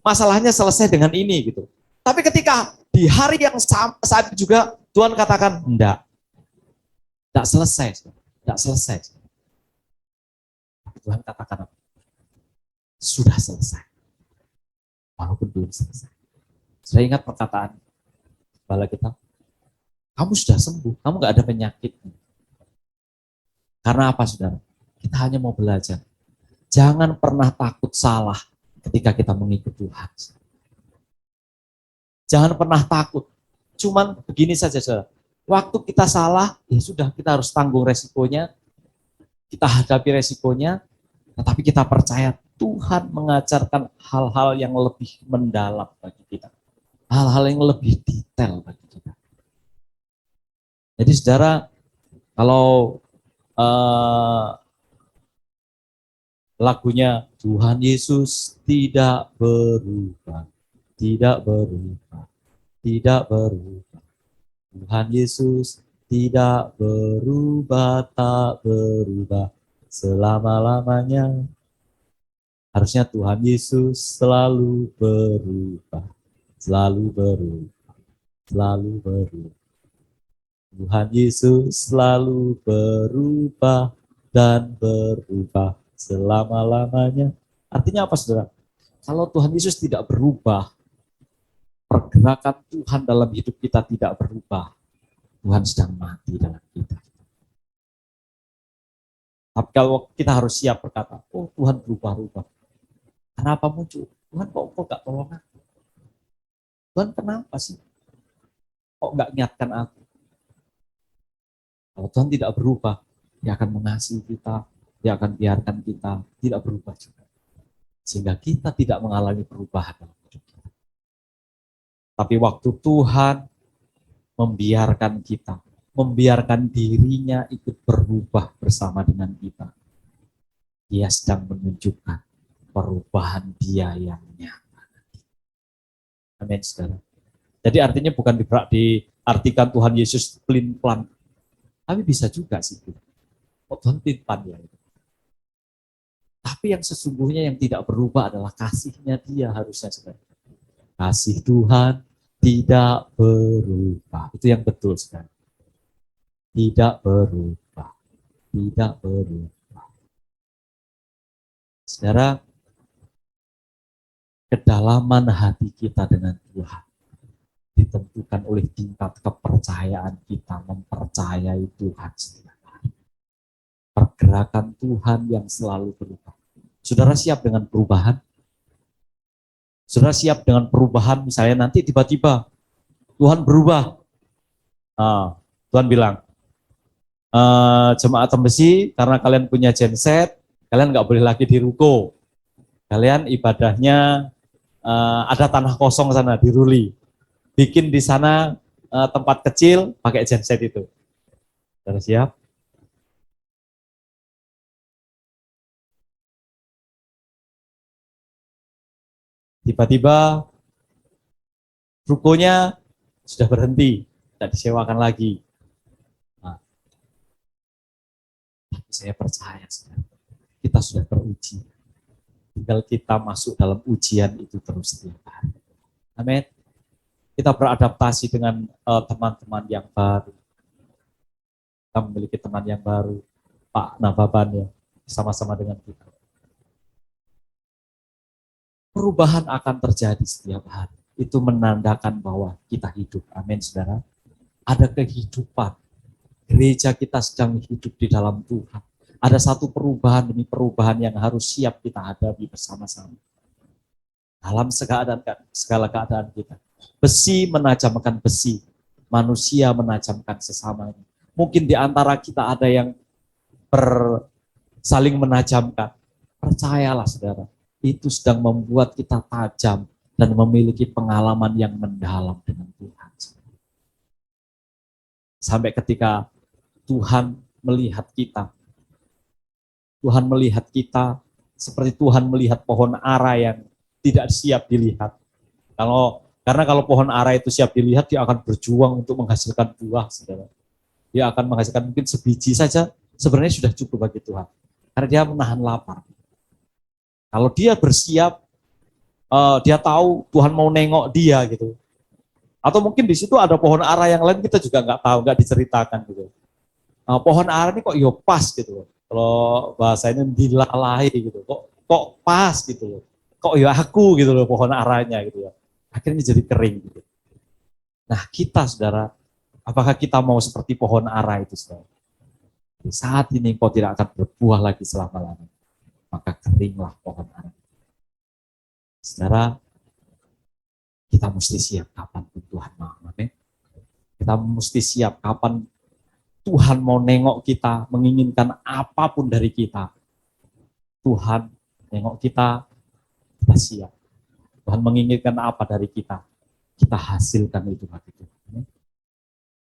masalahnya selesai dengan ini gitu. Tapi ketika di hari yang saat itu juga Tuhan katakan, enggak selesai, enggak selesai. Tuhan katakan, sudah selesai. Walaupun belum selesai. Saya ingat perkataan kepala kita, kamu sudah sembuh, kamu enggak ada penyakit. Karena apa, saudara? Kita hanya mau belajar. Jangan pernah takut salah ketika kita mengikut Tuhan. Jangan pernah takut. Cuman begini saja, saudara. Waktu kita salah, ya sudah, kita harus tanggung resikonya. Kita hadapi resikonya, tetapi kita percaya Tuhan mengajarkan hal-hal yang lebih mendalam bagi kita. Hal-hal yang lebih detail bagi kita. Jadi saudara, kalau lagunya Tuhan Yesus tidak berubah, tidak berubah, tidak berubah. Tuhan Yesus tidak berubah, tak berubah selama-lamanya. Harusnya Tuhan Yesus selalu berubah, selalu berubah, selalu berubah. Tuhan Yesus selalu berubah dan berubah selama-lamanya. Artinya apa, saudara? Kalau Tuhan Yesus tidak berubah, pergerakan Tuhan dalam hidup kita tidak berubah, Tuhan sedang mati dalam kita. Tapi kalau kita harus siap berkata, Tuhan berubah-ubah. Kenapa muncul? Tuhan kok gak tolong aku? Tuhan kenapa sih? Kok gak ingatkan aku? Kalau Tuhan tidak berubah, Dia akan mengasihi kita, Dia akan biarkan kita tidak berubah juga. Sehingga kita tidak mengalami perubahan dalam hidup kita. Tapi waktu Tuhan membiarkan kita, membiarkan dirinya ikut berubah bersama dengan kita, Dia sedang menunjukkan perubahan Dia yang nyata. Amin, saudara. Jadi artinya bukan diartikan Tuhan Yesus pelin-pelan. Tapi bisa juga sih. Tuhan pelin-pelan ya. Tapi yang sesungguhnya yang tidak berubah adalah kasih-Nya Dia harusnya, saudara. Kasih Tuhan tidak berubah. Itu yang betul, saudara. Tidak berubah. Tidak berubah. Saudara, kedalaman hati kita dengan Tuhan ditentukan oleh tingkat kepercayaan kita mempercayai Tuhan setiap hari. Pergerakan Tuhan yang selalu berubah. Saudara siap dengan perubahan? Saudara siap dengan perubahan, misalnya nanti tiba-tiba Tuhan berubah. Tuhan bilang, jemaat Tembesi, karena kalian punya genset, kalian nggak boleh lagi di ruko. Kalian ibadahnya ada tanah kosong sana di Ruli. Bikin di sana tempat kecil pakai genset itu. Saudara siap? Tiba-tiba rukonya sudah berhenti, tidak disewakan lagi. Tapi saya percaya, kita sudah teruji. Tinggal kita masuk dalam ujian itu terus setiap hari. Amin. Kita beradaptasi dengan teman-teman yang baru. Kita memiliki teman yang baru, Pak Nababan ya, sama-sama dengan kita. Perubahan akan terjadi setiap hari. Itu menandakan bahwa kita hidup. Amin, saudara. Ada kehidupan. Gereja kita sedang hidup di dalam Tuhan. Ada satu perubahan demi perubahan yang harus siap kita hadapi bersama-sama. Dalam segala keadaan kita. Besi menajamkan besi. Manusia menajamkan sesamanya. Mungkin di antara kita ada yang saling menajamkan. Percayalah, saudara. itu sedang membuat kita tajam dan memiliki pengalaman yang mendalam dengan Tuhan. Sampai ketika Tuhan melihat kita seperti Tuhan melihat pohon ara yang tidak siap dilihat. Karena kalau pohon ara itu siap dilihat, dia akan berjuang untuk menghasilkan buah, saudara. Dia akan menghasilkan mungkin sebiji saja, sebenarnya sudah cukup bagi Tuhan. Karena dia menahan lapar. Kalau dia bersiap, dia tahu Tuhan mau nengok dia gitu. Atau mungkin di situ ada pohon ara yang lain, kita juga nggak tahu, nggak diceritakan gitu. Pohon ara ini kok yo pas gitu. Kalau bahasa ini dilalai gitu, kok pas gitu loh. Kok ya aku gitu loh pohon aranya gitu ya. Akhirnya jadi kering gitu. Nah kita saudara, apakah kita mau seperti pohon ara itu saudara? Di saat ini kau tidak akan berbuah lagi selama-lamanya, maka keringlah pohon ara. Saudara, kita mesti siap kapan Tuhan mau. Kita mesti siap kapan Tuhan mau nengok kita, menginginkan apapun dari kita. Tuhan nengok kita siap. Tuhan menginginkan apa dari kita hasilkan itu bagi Tuhan.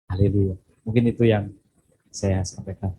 Haleluya. Mungkin itu yang saya sampaikan.